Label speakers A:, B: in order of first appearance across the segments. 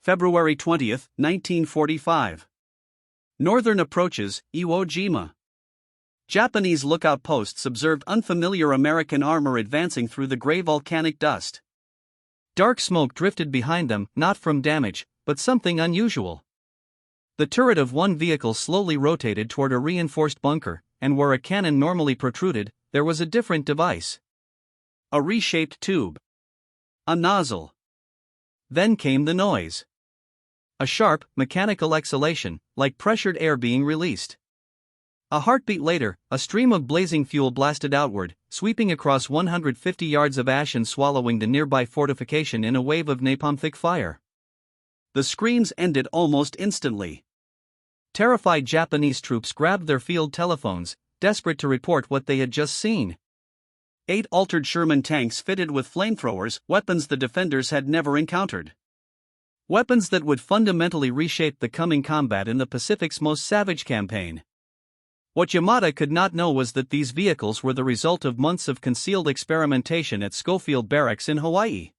A: February 20, 1945. Northern approaches, Iwo Jima. Japanese lookout posts observed unfamiliar American armor advancing through the gray volcanic dust. Dark smoke drifted behind them, not from damage, but something unusual. The turret of one vehicle slowly rotated toward a reinforced bunker, and where a cannon normally protruded, there was a different device. A reshaped tube. A nozzle. Then came the noise. A sharp, mechanical exhalation, like pressured air being released. A heartbeat later, a stream of blazing fuel blasted outward, sweeping across 150 yards of ash and swallowing the nearby fortification in a wave of napalm-thick fire. The screams ended almost instantly. Terrified Japanese troops grabbed their field telephones, desperate to report what they had just seen. 8 altered Sherman tanks fitted with flamethrowers, weapons the defenders had never encountered. Weapons that would fundamentally reshape the coming combat in the Pacific's most savage campaign. What Yamada could not know was that these vehicles were the result of months of concealed experimentation at Schofield Barracks in Hawaii.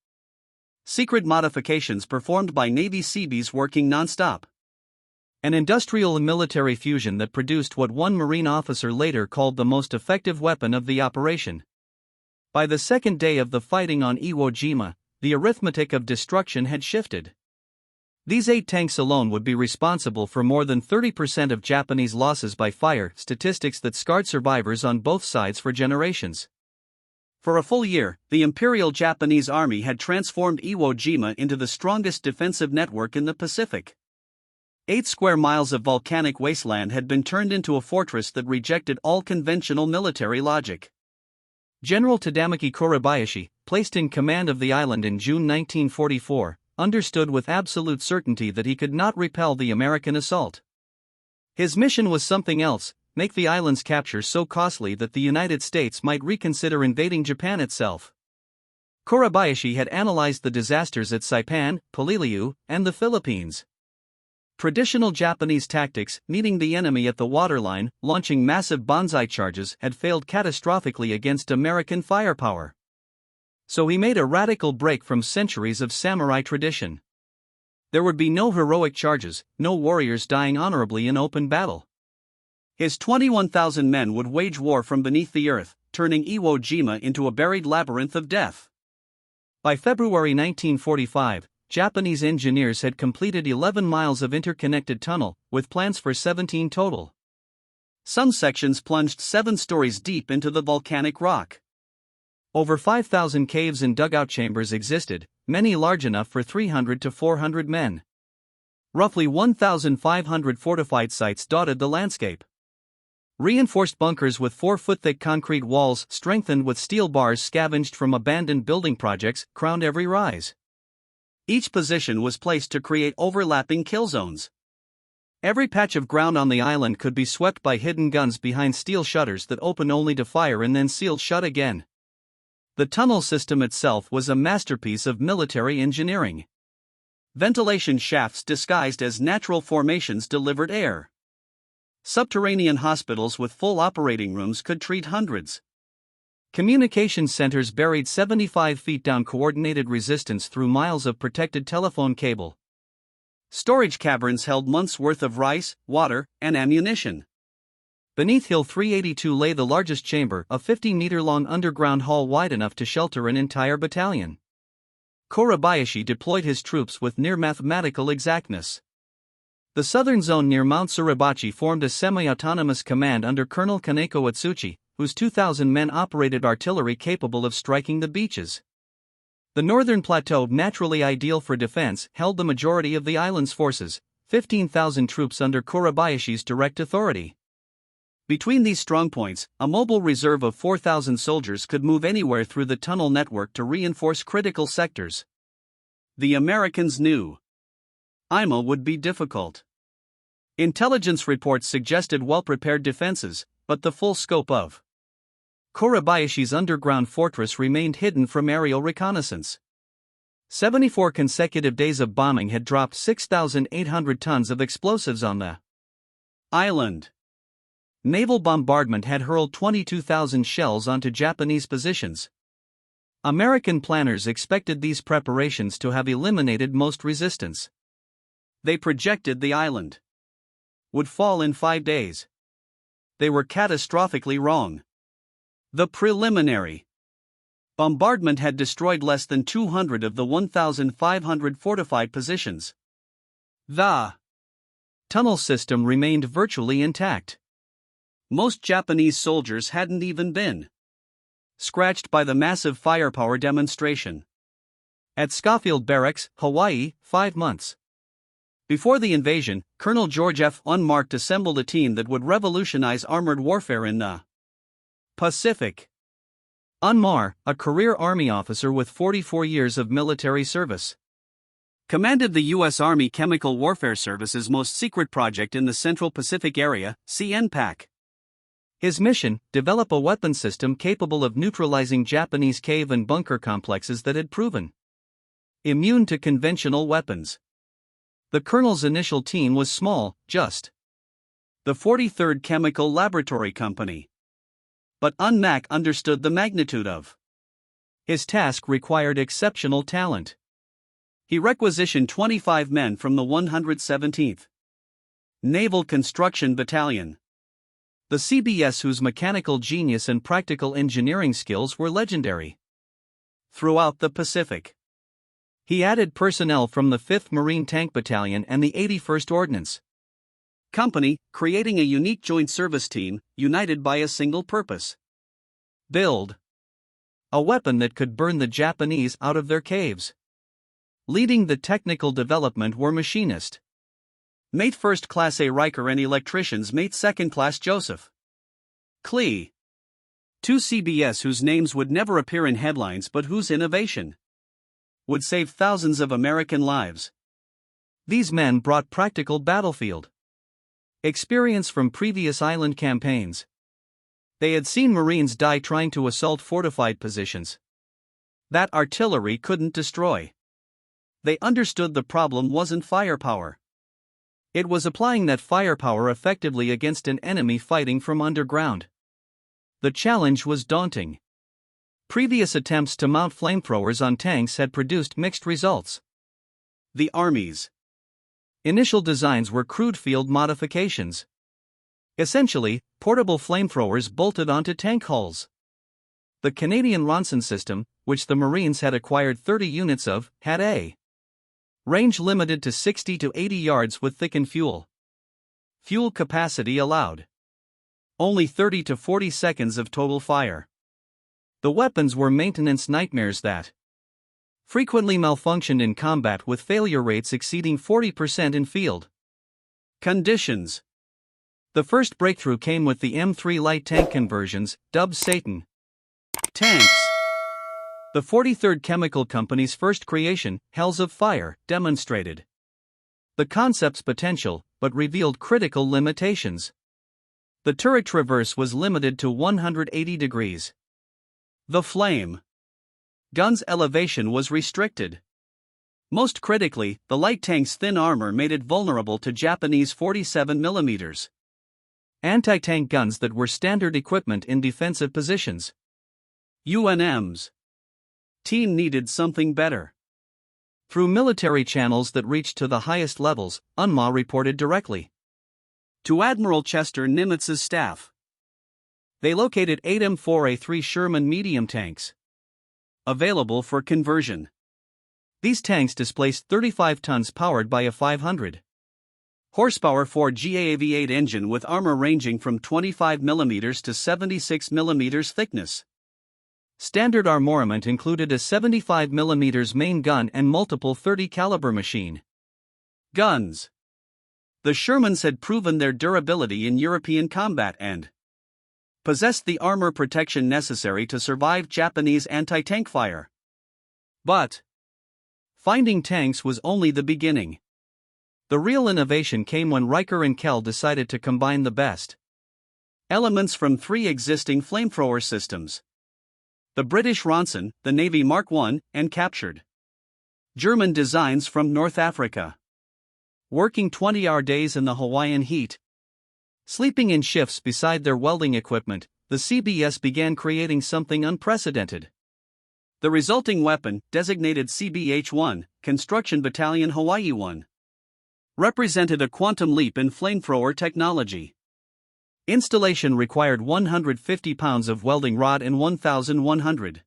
A: Secret modifications performed by Navy Seabees working non-stop. An industrial and military fusion that produced what one Marine officer later called the most effective weapon of the operation. By the second day of the fighting on Iwo Jima, the arithmetic of destruction had shifted. These 8 tanks alone would be responsible for more than 30% of Japanese losses by fire, statistics that scarred survivors on both sides for generations. For a full year, the Imperial Japanese Army had transformed Iwo Jima into the strongest defensive network in the Pacific. 8 square miles of volcanic wasteland had been turned into a fortress that rejected all conventional military logic. General Tadamaki Kurabayashi, placed in command of the island in June 1944, understood with absolute certainty that he could not repel the American assault. His mission was something else: make the island's capture so costly that the United States might reconsider invading Japan itself. Kurabayashi had analyzed the disasters at Saipan, Peleliu, and the Philippines. Traditional Japanese tactics, meeting the enemy at the waterline, launching massive banzai charges, had failed catastrophically against American firepower. So he made a radical break from centuries of samurai tradition. There would be no heroic charges, no warriors dying honorably in open battle. His 21,000 men would wage war from beneath the earth, turning Iwo Jima into a buried labyrinth of death. By February 1945, Japanese engineers had completed 11 miles of interconnected tunnel, with plans for 17 total. Some sections plunged 7 stories deep into the volcanic rock. Over 5,000 caves and dugout chambers existed, many large enough for 300 to 400 men. Roughly 1,500 fortified sites dotted the landscape. Reinforced bunkers with 4-foot-thick concrete walls, strengthened with steel bars scavenged from abandoned building projects, crowned every rise. Each position was placed to create overlapping kill zones. Every patch of ground on the island could be swept by hidden guns behind steel shutters that opened only to fire and then sealed shut again. The tunnel system itself was a masterpiece of military engineering. Ventilation shafts disguised as natural formations delivered air. Subterranean hospitals with full operating rooms could treat hundreds. Communication centers buried 75 feet down coordinated resistance through miles of protected telephone cable. Storage caverns held months' worth of rice, water, and ammunition. Beneath Hill 382 lay the largest chamber, a 50-meter-long underground hall wide enough to shelter an entire battalion. Kurabayashi deployed his troops with near-mathematical exactness. The southern zone near Mount Suribachi formed a semi-autonomous command under Colonel Kaneko Atsuchi, whose 2,000 men operated artillery capable of striking the beaches. The northern plateau, naturally ideal for defense, held the majority of the island's forces, 15,000 troops under Kurabayashi's direct authority. Between these strongpoints, a mobile reserve of 4,000 soldiers could move anywhere through the tunnel network to reinforce critical sectors. The Americans knew Iwo would be difficult. Intelligence reports suggested well-prepared defenses, but the full scope of Kurabayashi's underground fortress remained hidden from aerial reconnaissance. 74 consecutive days of bombing had dropped 6,800 tons of explosives on the island. Naval bombardment had hurled 22,000 shells onto Japanese positions. American planners expected these preparations to have eliminated most resistance. They projected the island would fall in 5 days. They were catastrophically wrong. The preliminary bombardment had destroyed less than 200 of the 1,500 fortified positions. The tunnel system remained virtually intact. Most Japanese soldiers hadn't even been scratched by the massive firepower demonstration at Schofield Barracks, Hawaii, 5 months before the invasion. Colonel George F. Unmarked assembled a team that would revolutionize armored warfare in the Pacific. Unmar, a career Army officer with 44 years of military service, commanded the U.S. Army Chemical Warfare Service's most secret project in the Central Pacific Area, CNPAC. His mission: develop a weapon system capable of neutralizing Japanese cave and bunker complexes that had proven immune to conventional weapons. The colonel's initial team was small, just the 43rd Chemical Laboratory Company. But Unmac understood the magnitude of his task required exceptional talent. He requisitioned 25 men from the 117th Naval Construction Battalion, the CBS, whose mechanical genius and practical engineering skills were legendary throughout the Pacific. He added personnel from the 5th Marine Tank Battalion and the 81st Ordnance Company, creating a unique joint service team, united by a single purpose: build a weapon that could burn the Japanese out of their caves. Leading the technical development were machinist Mate First Class A Riker and electricians Mate Second Class Joseph Klee. 2 CBS whose names would never appear in headlines but whose innovation would save thousands of American lives. These men brought practical battlefield experience from previous island campaigns. They had seen Marines die trying to assault fortified positions that artillery couldn't destroy. They understood the problem wasn't firepower. It was applying that firepower effectively against an enemy fighting from underground. The challenge was daunting. Previous attempts to mount flamethrowers on tanks had produced mixed results. The Army's initial designs were crude field modifications. Essentially, portable flamethrowers bolted onto tank hulls. The Canadian Ronson system, which the Marines had acquired 30 units of, had a range limited to 60 to 80 yards with thickened fuel. Fuel capacity allowed only 30 to 40 seconds of total fire. The weapons were maintenance nightmares that frequently malfunctioned in combat, with failure rates exceeding 40% in field conditions. The first breakthrough came with the M3 light tank conversions, dubbed Satan tanks. The 43rd Chemical Company's first creation, Hells of Fire, demonstrated the concept's potential, but revealed critical limitations. The turret traverse was limited to 180 degrees. The flame gun's elevation was restricted. Most critically, the light tank's thin armor made it vulnerable to Japanese 47mm anti-tank guns that were standard equipment in defensive positions. UNM's team needed something better. Through military channels that reached to the highest levels, UNMA reported directly to Admiral Chester Nimitz's staff. They located 8 M4A3 Sherman medium tanks available for conversion. These tanks displaced 35 tons powered by a 500 horsepower Ford GAV8 engine with armor ranging from 25mm to 76mm thickness. Standard armament included a 75mm main gun and multiple 30 caliber machine guns. The Shermans had proven their durability in European combat and possessed the armor protection necessary to survive Japanese anti-tank fire. But finding tanks was only the beginning. The real innovation came when Riker and Kell decided to combine the best elements from 3 existing flamethrower systems: the British Ronson, the Navy Mark I, and captured German designs from North Africa. Working 20-hour days in the Hawaiian heat, sleeping in shifts beside their welding equipment, the CBS began creating something unprecedented. The resulting weapon, designated CBH-1, Construction Battalion Hawaii 1, represented a quantum leap in flamethrower technology. Installation required 150 pounds of welding rod and 1,100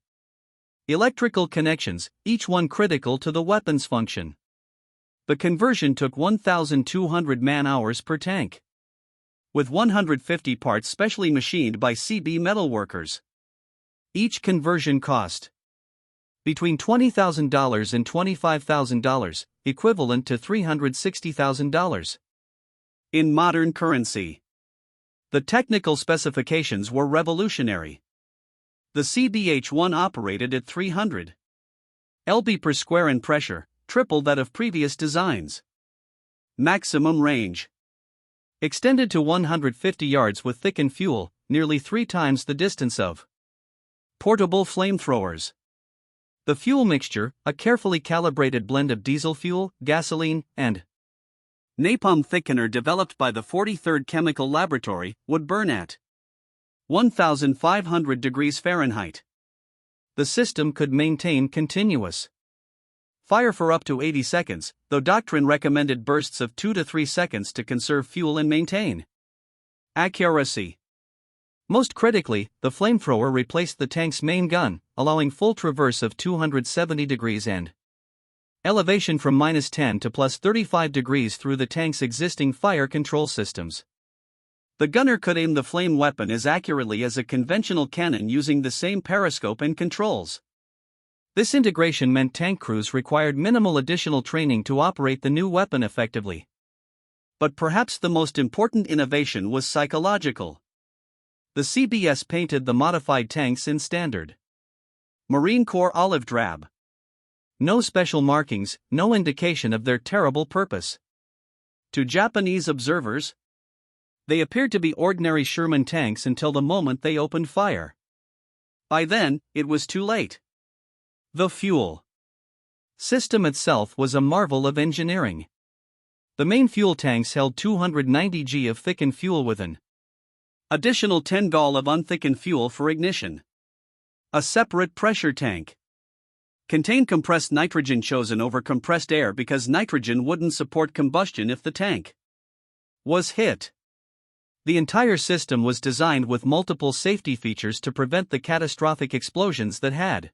A: electrical connections, each one critical to the weapon's function. The conversion took 1,200 man-hours per tank, with 150 parts specially machined by CB metalworkers. Each conversion cost between $20,000 and $25,000, equivalent to $360,000. In modern currency, the technical specifications were revolutionary. The CBH-1 operated at 300 lb per square and pressure, triple that of previous designs. Maximum range extended to 150 yards with thickened fuel, nearly 3 times the distance of portable flamethrowers. The fuel mixture, a carefully calibrated blend of diesel fuel, gasoline, and napalm thickener developed by the 43rd Chemical Laboratory, would burn at 1,500 degrees Fahrenheit. The system could maintain continuous fire for up to 80 seconds, though doctrine recommended bursts of 2 to 3 seconds to conserve fuel and maintain accuracy. Most critically, the flamethrower replaced the tank's main gun, allowing full traverse of 270 degrees and elevation from -10 to +35 degrees through the tank's existing fire control systems. The gunner could aim the flame weapon as accurately as a conventional cannon using the same periscope and controls. This integration meant tank crews required minimal additional training to operate the new weapon effectively. But perhaps the most important innovation was psychological. The CBS painted the modified tanks in standard Marine Corps olive drab. No special markings, no indication of their terrible purpose. To Japanese observers, they appeared to be ordinary Sherman tanks until the moment they opened fire. By then, it was too late. The fuel system itself was a marvel of engineering. The main fuel tanks held 290 g of thickened fuel with an additional 10 gal of unthickened fuel for ignition. A separate pressure tank contained compressed nitrogen chosen over compressed air because nitrogen wouldn't support combustion if the tank was hit. The entire system was designed with multiple safety features to prevent the catastrophic explosions that had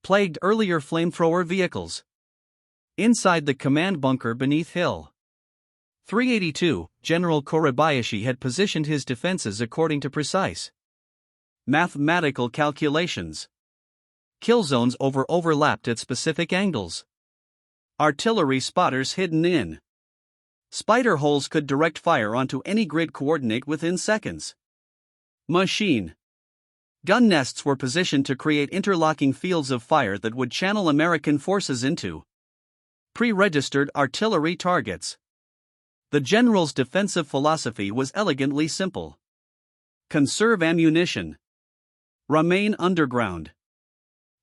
A: plagued earlier flamethrower vehicles. Inside the command bunker beneath Hill 382, General Kurabayashi had positioned his defenses according to precise mathematical calculations. Kill zones overlapped at specific angles. Artillery spotters hidden in spider holes could direct fire onto any grid coordinate within seconds. Machine gun nests were positioned to create interlocking fields of fire that would channel American forces into pre-registered artillery targets. The general's defensive philosophy was elegantly simple: conserve ammunition, remain underground,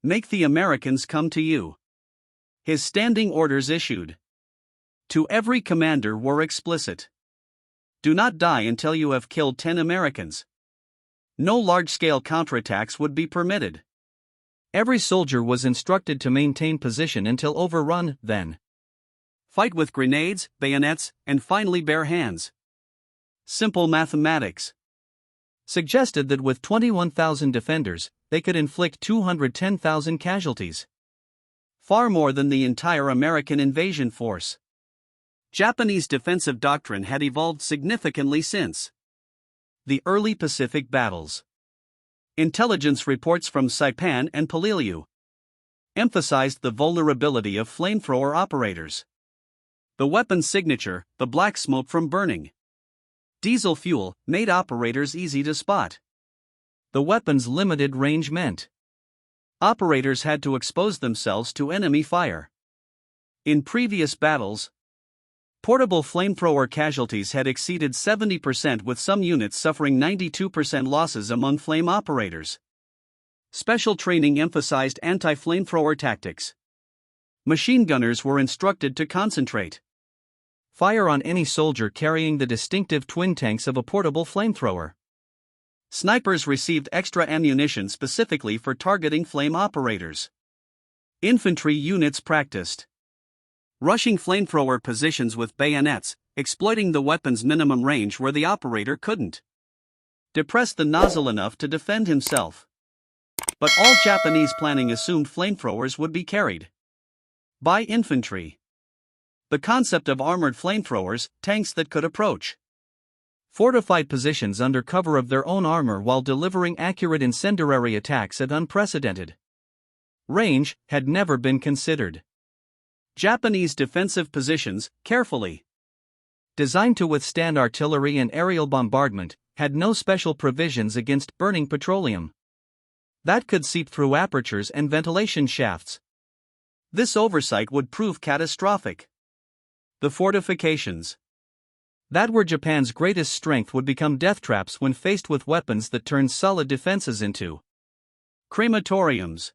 A: make the Americans come to you. His standing orders issued to every commander were explicit: do not die until you have killed 10 Americans. No large-scale counterattacks would be permitted. Every soldier was instructed to maintain position until overrun, then fight with grenades, bayonets, and finally bare hands. Simple mathematics suggested that with 21,000 defenders, they could inflict 210,000 casualties. Far more than the entire American invasion force. Japanese defensive doctrine had evolved significantly since the early Pacific battles. Intelligence reports from Saipan and Peleliu emphasized the vulnerability of flamethrower operators. The weapon's signature, the black smoke from burning diesel fuel, made operators easy to spot. The weapon's limited range meant operators had to expose themselves to enemy fire. In previous battles, portable flamethrower casualties had exceeded 70%, with some units suffering 92% losses among flame operators. Special training emphasized anti-flamethrower tactics. Machine gunners were instructed to concentrate fire on any soldier carrying the distinctive twin tanks of a portable flamethrower. Snipers received extra ammunition specifically for targeting flame operators. Infantry units practiced rushing flamethrower positions with bayonets, exploiting the weapon's minimum range where the operator couldn't depress the nozzle enough to defend himself. But all Japanese planning assumed flamethrowers would be carried by infantry. The concept of armored flamethrowers, tanks that could approach fortified positions under cover of their own armor while delivering accurate incendiary attacks at unprecedented range, had never been considered. Japanese defensive positions, carefully designed to withstand artillery and aerial bombardment, had no special provisions against burning petroleum that could seep through apertures and ventilation shafts. This oversight would prove catastrophic. The fortifications that were Japan's greatest strength would become death traps when faced with weapons that turned solid defenses into crematoriums.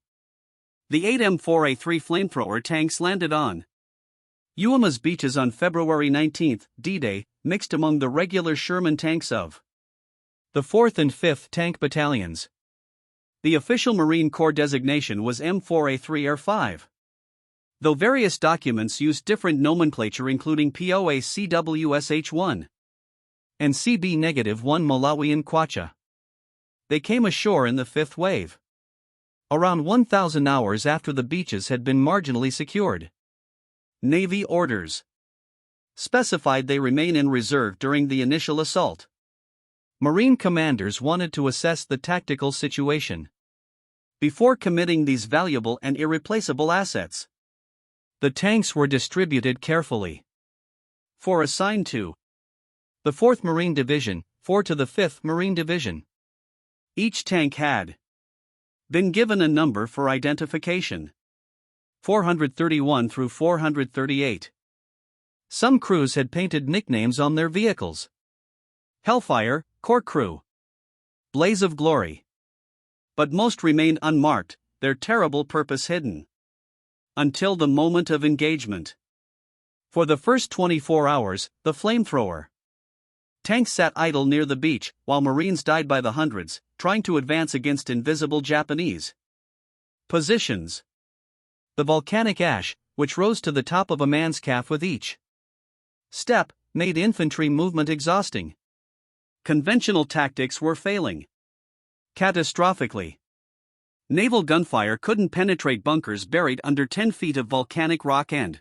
A: The 8M4A3 flamethrower tanks landed on Iwo Jima's beaches on February 19, D-Day, mixed among the regular Sherman tanks of the 4th and 5th Tank Battalions. The official Marine Corps designation was M4A3 Air 5. Though various documents used different nomenclature including POA-CWSH-1 and CB-1 Malawian Kwacha. They came ashore in the 5th wave, around 1,000 hours after the beaches had been marginally secured. Navy orders specified they remain in reserve during the initial assault. Marine commanders wanted to assess the tactical situation before committing these valuable and irreplaceable assets. The tanks were distributed carefully. 4 assigned to the 4th Marine Division, 4 to the 5th Marine Division. Each tank had been given a number for identification. 431 through 438. Some crews had painted nicknames on their vehicles. Hellfire, Corps Crew, Blaze of Glory. But most remained unmarked, their terrible purpose hidden until the moment of engagement. For the first 24 hours, the flamethrower tanks sat idle near the beach, while Marines died by the hundreds, trying to advance against invisible Japanese positions. The volcanic ash, which rose to the top of a man's calf with each step, made infantry movement exhausting. Conventional tactics were failing catastrophically. Naval gunfire couldn't penetrate bunkers buried under 10 feet of volcanic rock and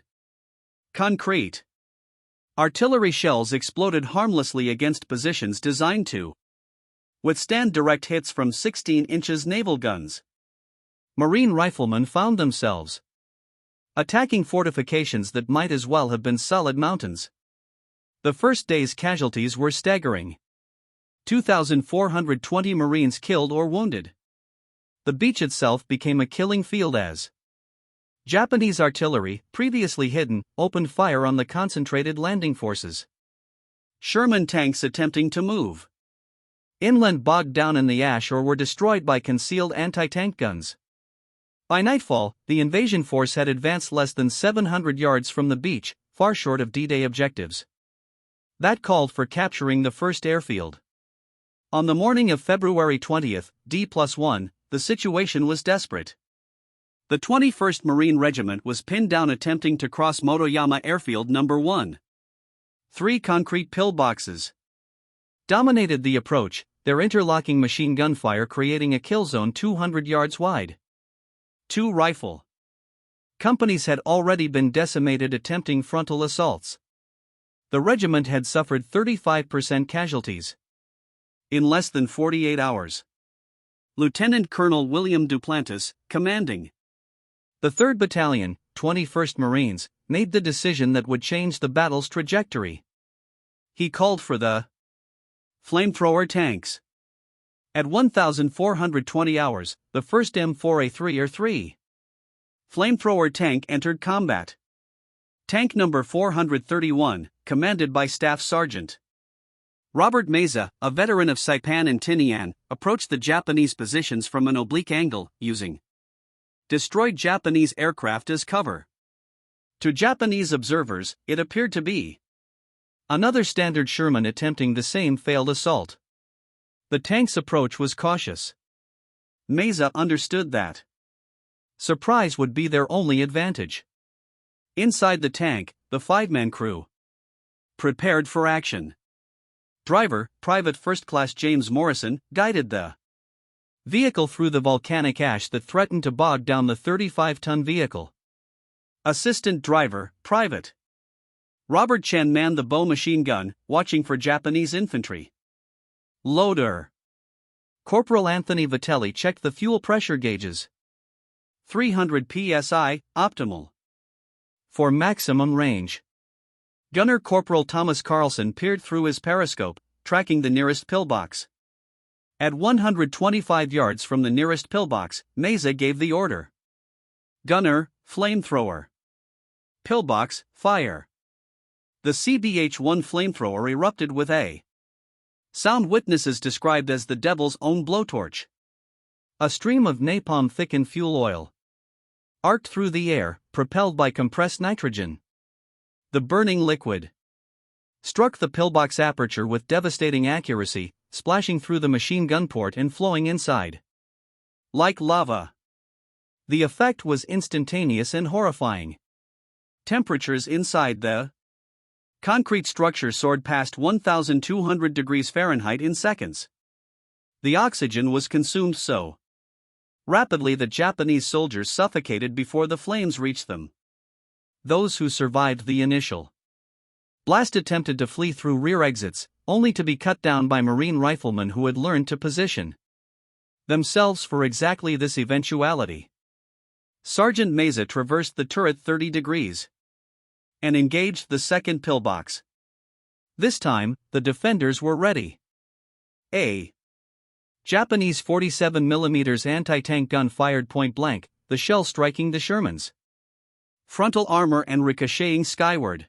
A: concrete. Artillery shells exploded harmlessly against positions designed to withstand direct hits from 16 inches naval guns. Marine riflemen found themselves attacking fortifications that might as well have been solid mountains. The first day's casualties were staggering. 2,420 Marines killed or wounded. The beach itself became a killing field as Japanese artillery, previously hidden, opened fire on the concentrated landing forces. Sherman tanks attempting to move inland bogged down in the ash or were destroyed by concealed anti-tank guns. By nightfall, the invasion force had advanced less than 700 yards from the beach, far short of D-Day objectives. That called for capturing the first airfield. On the morning of February 20, D+1, the situation was desperate. The 21st Marine Regiment was pinned down attempting to cross Motoyama Airfield No. 1. 3 concrete pillboxes dominated the approach, their interlocking machine gun fire creating a kill zone 200 yards wide. 2 rifle companies had already been decimated attempting frontal assaults. The regiment had suffered 35% casualties in less than 48 hours. Lieutenant Colonel William Duplantis, commanding the 3rd Battalion, 21st Marines, made the decision that would change the battle's trajectory. He called for the flamethrower tanks. At 1,420 hours, the first M4A3 Air 3 flamethrower tank entered combat. Tank number 431, commanded by Staff Sergeant Robert Meza, a veteran of Saipan and Tinian, approached the Japanese positions from an oblique angle, using destroyed Japanese aircraft as cover. To Japanese observers, it appeared to be another standard Sherman attempting the same failed assault. The tank's approach was cautious. Meza understood that surprise would be their only advantage. Inside the tank, the five-man crew prepared for action. Driver, Private First Class James Morrison, guided the vehicle through the volcanic ash that threatened to bog down the 35-ton vehicle. Assistant Driver, Private Robert Chen manned the bow machine gun, watching for Japanese infantry. Loader Corporal Anthony Vitelli checked the fuel pressure gauges. 300 psi, optimal for maximum range. Gunner Corporal Thomas Carlson peered through his periscope, tracking the nearest pillbox. At 125 yards from the nearest pillbox, Meza gave the order. Gunner, flamethrower. Pillbox, fire. The CBH-1 flamethrower erupted with a sound witnesses described as the devil's own blowtorch. A stream of napalm-thickened fuel oil arced through the air, propelled by compressed nitrogen. The burning liquid struck the pillbox aperture with devastating accuracy, splashing through the machine gun port and flowing inside like lava. The effect was instantaneous and horrifying. Temperatures inside the concrete structure soared past 1,200 degrees Fahrenheit in seconds. The oxygen was consumed so rapidly that Japanese soldiers suffocated before the flames reached them. Those who survived the initial blast attempted to flee through rear exits, only to be cut down by Marine riflemen who had learned to position themselves for exactly this eventuality. Sergeant Meza traversed the turret 30 degrees and engaged the second pillbox. This time, the defenders were ready. A Japanese 47mm anti-tank gun fired point blank, the shell striking the Sherman's frontal armor and ricocheting skyward.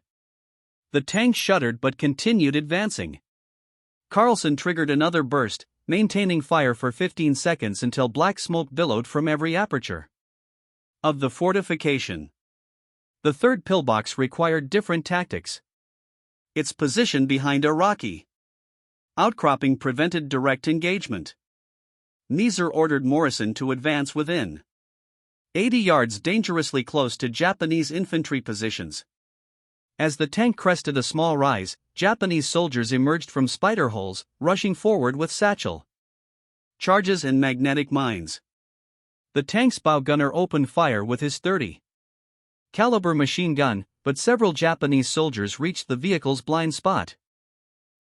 A: The tank shuddered but continued advancing. Carlson triggered another burst, maintaining fire for 15 seconds until black smoke billowed from every aperture of the fortification. The third pillbox required different tactics. Its position behind a rocky outcropping prevented direct engagement. Meza ordered Morrison to advance within 80 yards dangerously close to Japanese infantry positions. As the tank crested a small rise, Japanese soldiers emerged from spider holes, rushing forward with satchel charges and magnetic mines. The tank's bow gunner opened fire with his .30 caliber machine gun, but several Japanese soldiers reached the vehicle's blind spot.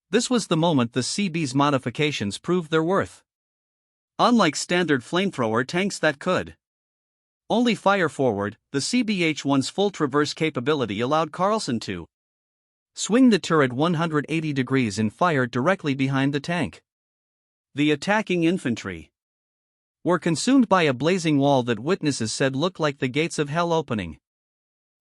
A: This was the moment the CB's modifications proved their worth. Unlike standard flamethrower tanks that could only fire forward, the CBH-1's full traverse capability allowed Carlson to swing the turret 180 degrees and fire directly behind the tank. The attacking infantry were consumed by a blazing wall that witnesses said looked like the gates of hell opening.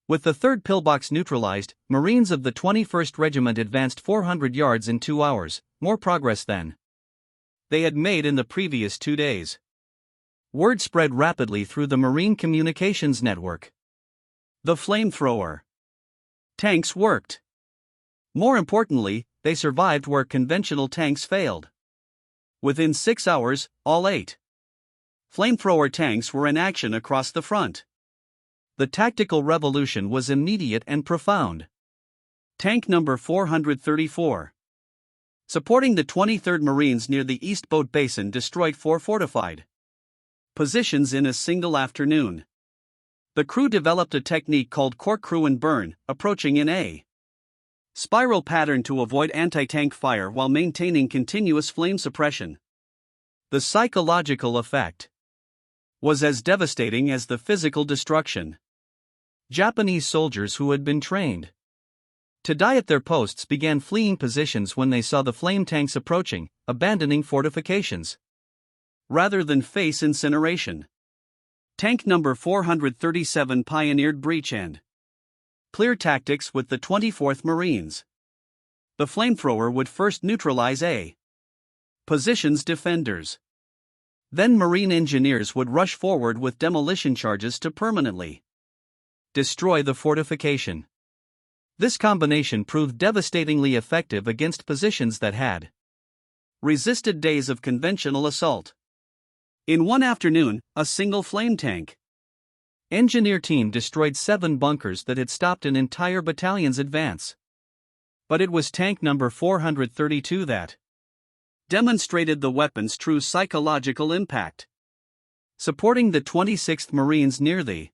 A: With the third pillbox neutralized, Marines of the 21st Regiment advanced 400 yards in 2 hours, more progress than they had made in the previous 2 days. Word spread rapidly through the Marine communications network. The flamethrower tanks worked. More importantly, they survived where conventional tanks failed. Within 6 hours, all 8 flamethrower tanks were in action across the front. The tactical revolution was immediate and profound. Tank number 434, supporting the 23rd Marines near the East Boat Basin, destroyed 4 fortified positions in a single afternoon. The crew developed a technique called corkscrew and burn, approaching in a spiral pattern to avoid anti-tank fire while maintaining continuous flame suppression. The psychological effect was as devastating as the physical destruction. Japanese soldiers who had been trained to die at their posts began fleeing positions when they saw the flame tanks approaching, abandoning fortifications rather than face incineration. Tank number 437 pioneered breach and clear tactics with the 24th Marines. The flamethrower would first neutralize a position's defenders. Then Marine engineers would rush forward with demolition charges to permanently destroy the fortification. This combination proved devastatingly effective against positions that had resisted days of conventional assault. In one afternoon, a single flame tank engineer team destroyed 7 bunkers that had stopped an entire battalion's advance. But it was tank number 432 that demonstrated the weapon's true psychological impact. Supporting the 26th Marines near the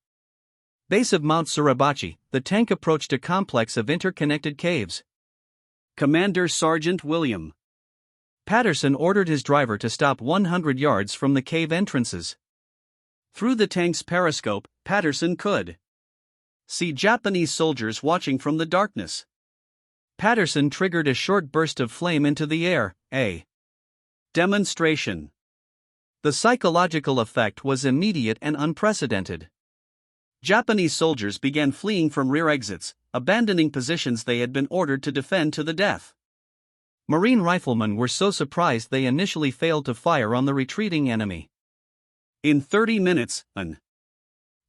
A: base of Mount Suribachi, the tank approached a complex of interconnected caves. Commander Sergeant William Patterson ordered his driver to stop 100 yards from the cave entrances. Through the tank's periscope, Patterson could see Japanese soldiers watching from the darkness. Patterson triggered a short burst of flame into the air, a demonstration. The psychological effect was immediate and unprecedented. Japanese soldiers began fleeing from rear exits, abandoning positions they had been ordered to defend to the death. Marine riflemen were so surprised they initially failed to fire on the retreating enemy. In 30 minutes, an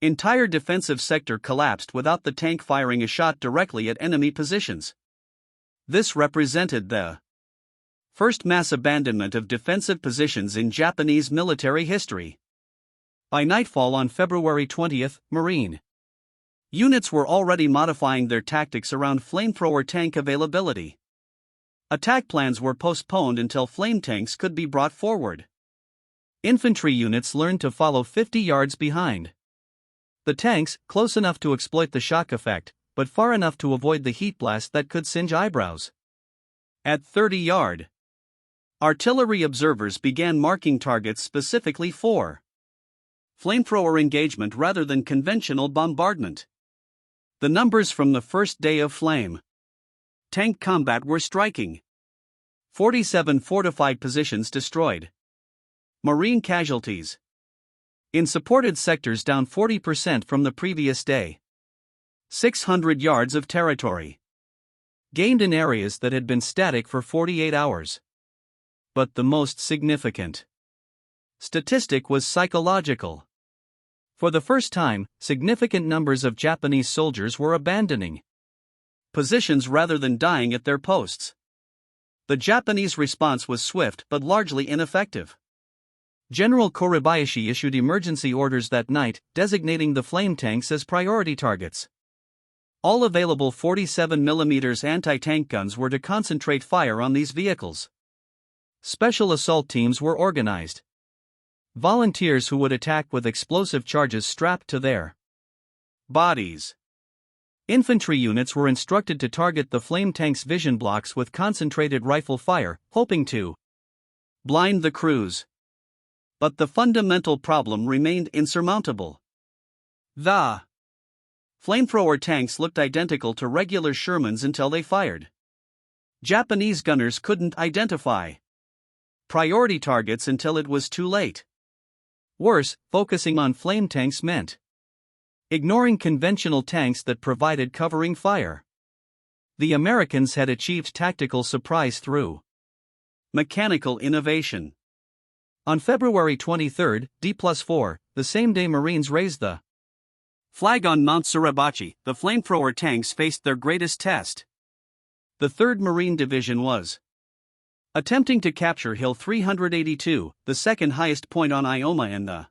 A: entire defensive sector collapsed without the tank firing a shot directly at enemy positions. This represented the first mass abandonment of defensive positions in Japanese military history. By nightfall on February 20, Marine units were already modifying their tactics around flamethrower tank availability. Attack plans were postponed until flame tanks could be brought forward. Infantry units learned to follow 50 yards behind the tanks, close enough to exploit the shock effect, but far enough to avoid the heat blast that could singe eyebrows. At 30-yard, artillery observers began marking targets specifically for flamethrower engagement rather than conventional bombardment. The numbers from the first day of flame tank combat were striking. 47 fortified positions destroyed. Marine casualties in supported sectors down 40% from the previous day. 600 yards of territory gained in areas that had been static for 48 hours. But the most significant statistic was psychological. For the first time, significant numbers of Japanese soldiers were abandoning positions rather than dying at their posts. The Japanese response was swift but largely ineffective. General Korebayashi issued emergency orders that night, designating the flame tanks as priority targets. All available 47mm anti-tank guns were to concentrate fire on these vehicles. Special assault teams were organized. Volunteers who would attack with explosive charges strapped to their bodies. Infantry units were instructed to target the flame tank's vision blocks with concentrated rifle fire, hoping to blind the crews. But the fundamental problem remained insurmountable. The flamethrower tanks looked identical to regular Shermans until they fired. Japanese gunners couldn't identify priority targets until it was too late. Worse, focusing on flame tanks meant ignoring conventional tanks that provided covering fire. The Americans had achieved tactical surprise through mechanical innovation. On February 23, D+4, the same day Marines raised the flag on Mount Suribachi, the flamethrower tanks faced their greatest test. The 3rd Marine Division was attempting to capture Hill 382, the second highest point on Ioma and the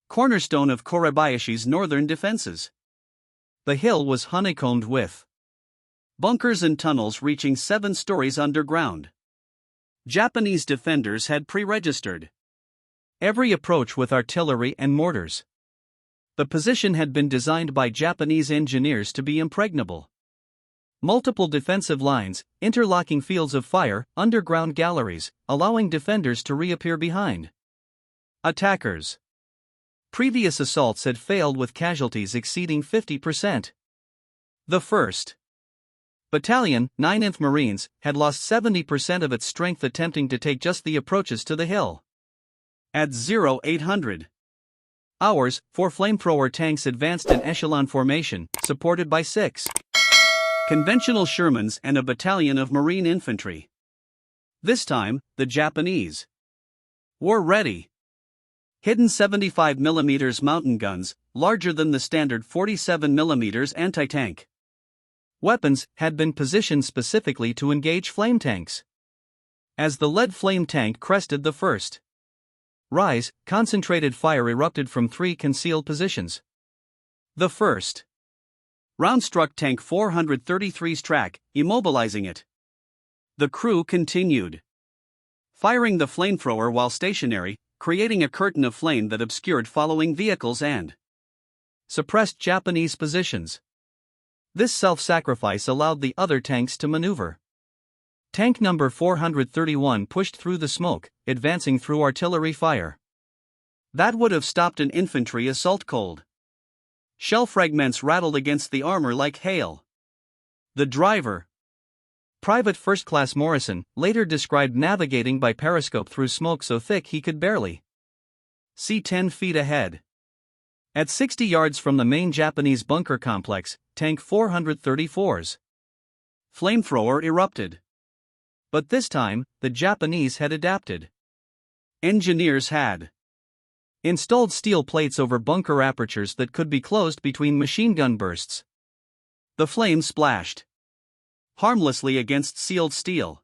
A: cornerstone of Korebayashi's northern defenses. The hill was honeycombed with bunkers and tunnels reaching 7 stories underground. Japanese defenders had pre-registered every approach with artillery and mortars. The position had been designed by Japanese engineers to be impregnable. Multiple defensive lines, interlocking fields of fire, underground galleries, allowing defenders to reappear behind attackers. Previous assaults had failed with casualties exceeding 50%. The 1st Battalion, 9th Marines, had lost 70% of its strength attempting to take just the approaches to the hill. At 0800 hours, 4 flamethrower tanks advanced in echelon formation, supported by 6 conventional Shermans and a battalion of Marine infantry. This time, the Japanese were ready. Hidden 75mm mountain guns, larger than the standard 47mm anti-tank weapons, had been positioned specifically to engage flame tanks. As the lead flame tank crested the first rise, concentrated fire erupted from 3 concealed positions. The first round struck Tank 433's track, immobilizing it. The crew continued firing the flamethrower while stationary, creating a curtain of flame that obscured following vehicles and suppressed Japanese positions. This self-sacrifice allowed the other tanks to maneuver. Tank number 431 pushed through the smoke, advancing through artillery fire. That would have stopped an infantry assault cold. Shell fragments rattled against the armor like hail. The driver, Private First Class Morrison, later described navigating by periscope through smoke so thick he could barely see 10 feet ahead. At 60 yards from the main Japanese bunker complex, Tank 434's flamethrower erupted. But this time, the Japanese had adapted. Engineers had installed steel plates over bunker apertures that could be closed between machine gun bursts. The flames splashed harmlessly against sealed steel.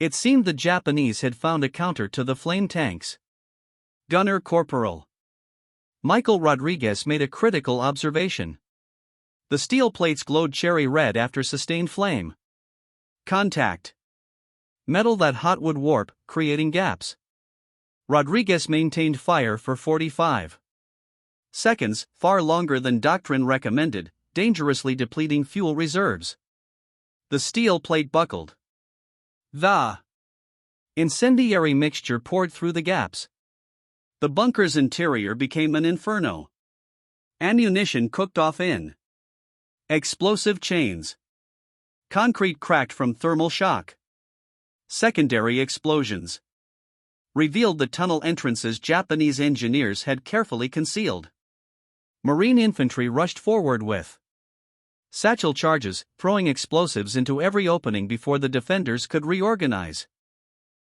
A: It seemed the Japanese had found a counter to the flame tanks. Gunner Corporal Michael Rodriguez made a critical observation. The steel plates glowed cherry red after sustained flame contact. Metal that hot would warp, creating gaps. Rodriguez maintained fire for 45 seconds, far longer than doctrine recommended, dangerously depleting fuel reserves. The steel plate buckled. The incendiary mixture poured through the gaps. The bunker's interior became an inferno. Ammunition cooked off in explosive chains. Concrete cracked from thermal shock. Secondary explosions revealed the tunnel entrances Japanese engineers had carefully concealed. Marine infantry rushed forward with satchel charges, throwing explosives into every opening before the defenders could reorganize.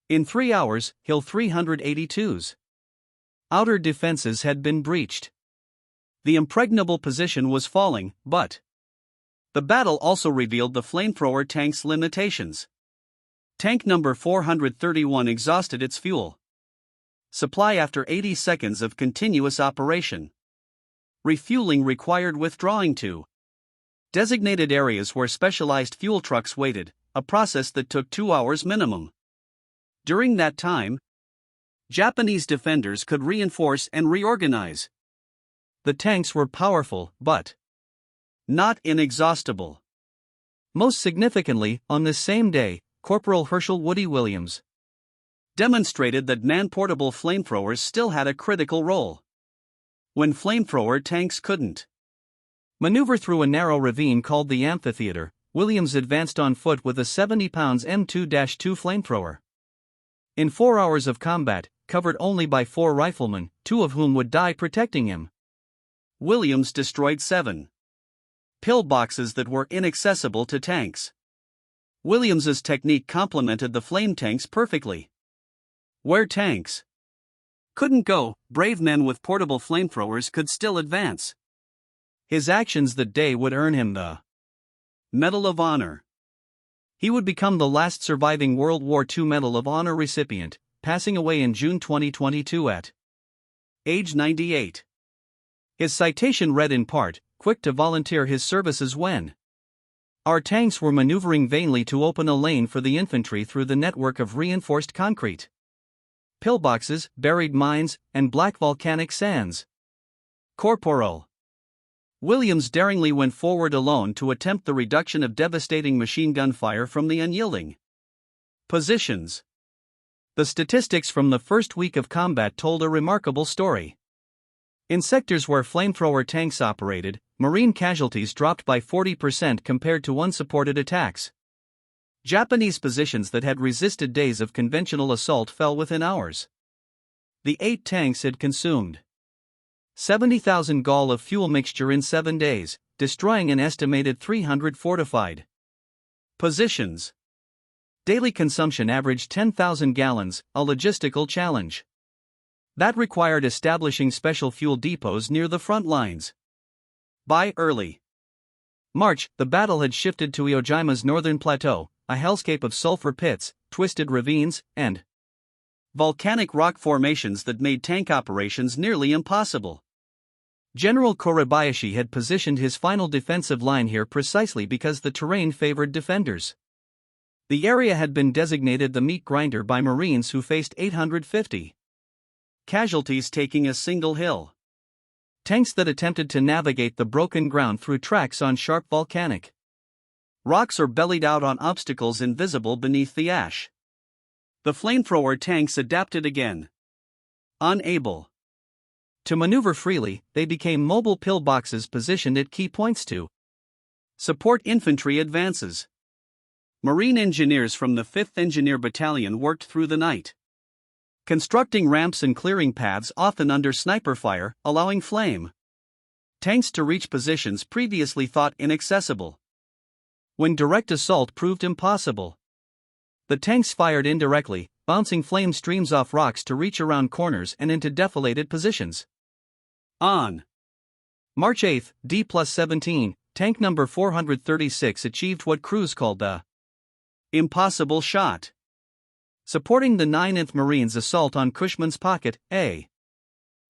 A: In 3 hours, Hill 382's outer defenses had been breached. The impregnable position was falling, but the battle also revealed the flamethrower tank's limitations. Tank number 431 exhausted its fuel supply after 80 seconds of continuous operation. Refueling required withdrawing to designated areas where specialized fuel trucks waited, a process that took 2 hours minimum. During that time, Japanese defenders could reinforce and reorganize. The tanks were powerful, but not inexhaustible. Most significantly, on this same day, Corporal Herschel Woody Williams demonstrated that man-portable flamethrowers still had a critical role when flamethrower tanks couldn't maneuver through a narrow ravine called the amphitheater. Williams advanced on foot with a 70-pound M2-2 flamethrower. In 4 hours of combat, covered only by 4 riflemen, 2 of whom would die protecting him, Williams destroyed 7 pillboxes that were inaccessible to tanks. Williams's technique complemented the flame tanks perfectly. Where tanks couldn't go, brave men with portable flamethrowers could still advance. His actions that day would earn him the Medal of Honor. He would become the last surviving World War II Medal of Honor recipient, passing away in June 2022 at age 98. His citation read in part, "Quick to volunteer his services when our tanks were maneuvering vainly to open a lane for the infantry through the network of reinforced concrete pillboxes, buried mines, and black volcanic sands." Corporal Williams daringly went forward alone to attempt the reduction of devastating machine gun fire from the unyielding positions. The statistics from the first week of combat told a remarkable story. In sectors where flamethrower tanks operated, Marine casualties dropped by 40% compared to unsupported attacks. Japanese positions that had resisted days of conventional assault fell within hours. The 8 tanks had consumed 70,000 gall of fuel mixture in 7 days, destroying an estimated 300 fortified positions. Daily consumption averaged 10,000 gallons, a logistical challenge. That required establishing special fuel depots near the front lines. By early March, the battle had shifted to Iwo Jima's northern plateau, a hellscape of sulfur pits, twisted ravines, and volcanic rock formations that made tank operations nearly impossible. General Korebayashi had positioned his final defensive line here precisely because the terrain favored defenders. The area had been designated the meat grinder by Marines who faced 850 casualties taking a single hill. Tanks that attempted to navigate the broken ground through tracks on sharp volcanic rocks or bellied out on obstacles invisible beneath the ash. The flamethrower tanks adapted again. Unable to maneuver freely, they became mobile pillboxes positioned at key points to support infantry advances. Marine engineers from the 5th Engineer Battalion worked through the night, constructing ramps and clearing paths often under sniper fire, allowing flame tanks to reach positions previously thought inaccessible. When direct assault proved impossible, the tanks fired indirectly, bouncing flame streams off rocks to reach around corners and into defilated positions. On March 8, D+17, tank number 436 achieved what crews called the impossible shot. Supporting the 9th Marines' assault on Cushman's Pocket, a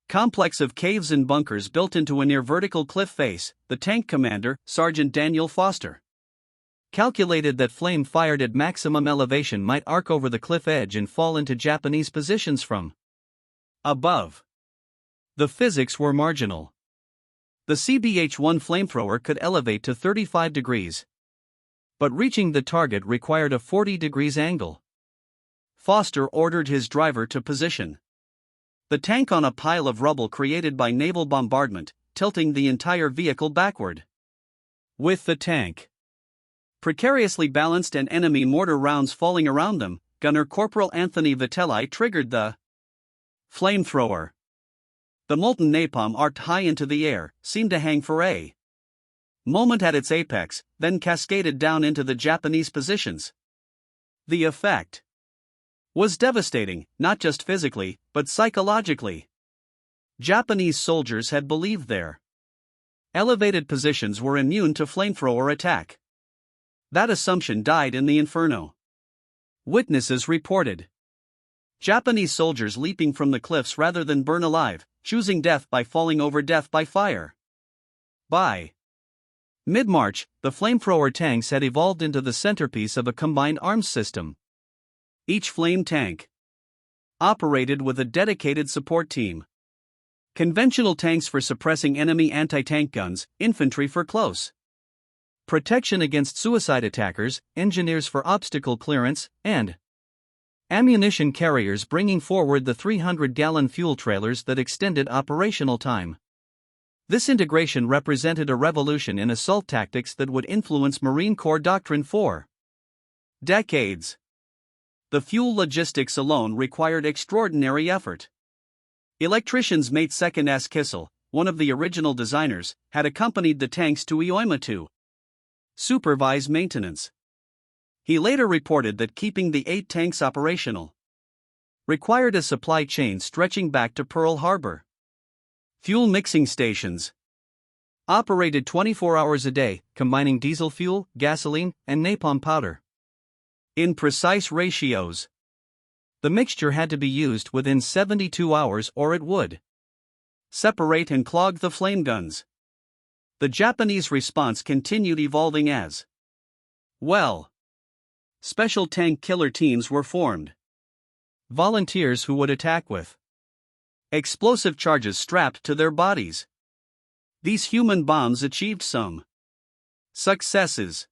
A: complex of caves and bunkers built into a near-vertical cliff face, the tank commander, Sergeant Daniel Foster, calculated that flame fired at maximum elevation might arc over the cliff edge and fall into Japanese positions from above. The physics were marginal. The CBH-1 flamethrower could elevate to 35 degrees, but reaching the target required a 40 degrees angle. Foster ordered his driver to position the tank on a pile of rubble created by naval bombardment, tilting the entire vehicle backward. With the tank precariously balanced and enemy mortar rounds falling around them, Gunner Corporal Anthony Vitelli triggered the flamethrower. The molten napalm arced high into the air, seemed to hang for a moment at its apex, then cascaded down into the Japanese positions. The effect was devastating, not just physically, but psychologically. Japanese soldiers had believed their elevated positions were immune to flamethrower attack. That assumption died in the inferno. Witnesses reported Japanese soldiers leaping from the cliffs rather than burn alive, choosing death by falling over death by fire. By mid-March, the flamethrower tanks had evolved into the centerpiece of a combined arms system. Each flame tank operated with a dedicated support team. Conventional tanks for suppressing enemy anti-tank guns, infantry for close protection against suicide attackers, engineers for obstacle clearance, and ammunition carriers bringing forward the 300-gallon fuel trailers that extended operational time. This integration represented a revolution in assault tactics that would influence Marine Corps doctrine for decades. The fuel logistics alone required extraordinary effort. Electricians Mate 2nd S. Kissel, one of the original designers, had accompanied the tanks to Iwo Jima to supervise maintenance. He later reported that keeping the 8 tanks operational required a supply chain stretching back to Pearl Harbor. Fuel mixing stations operated 24 hours a day, combining diesel fuel, gasoline, and napalm powder in precise ratios. The mixture had to be used within 72 hours or it would separate and clog the flame guns. The Japanese response continued evolving as well. Special tank killer teams were formed. Volunteers who would attack with explosive charges strapped to their bodies. These human bombs achieved some successes.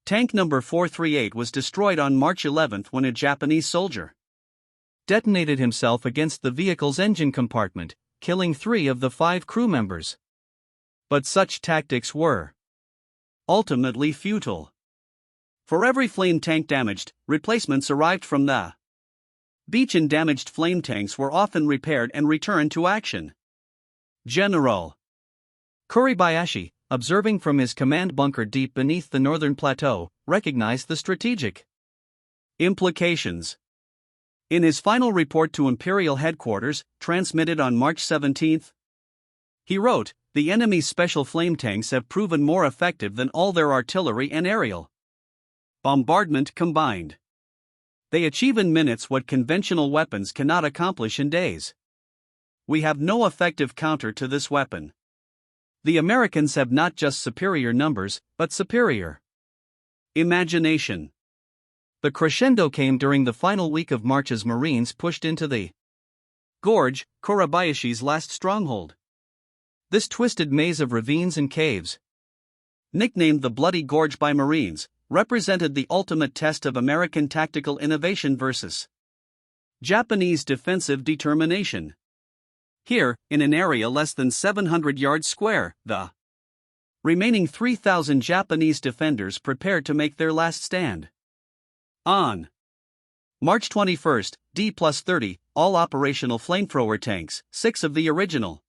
A: Tank number 438 was destroyed on March 11 when a Japanese soldier detonated himself against the vehicle's engine compartment, killing 3 of the 5 crew members. But such tactics were ultimately futile. For every flame tank damaged, replacements arrived from the beach, and damaged flame tanks were often repaired and returned to action. General Kuribayashi, observing from his command bunker deep beneath the northern plateau, recognized the strategic implications. In his final report to Imperial Headquarters, transmitted on March 17, he wrote, "The enemy's special flame tanks have proven more effective than all their artillery and aerial bombardment combined. They achieve in minutes what conventional weapons cannot accomplish in days. We have no effective counter to this weapon. The Americans have not just superior numbers, but superior imagination. The crescendo came during the final week of March as Marines pushed into the gorge, Kurabayashi's last stronghold. This twisted maze of ravines and caves, nicknamed the Bloody Gorge by Marines, represented the ultimate test of American tactical innovation versus Japanese defensive determination. Here, in an area less than 700 yards square, the remaining 3,000 Japanese defenders prepared to make their last stand. On March 21, D+30, all operational flamethrower tanks, 6 of the original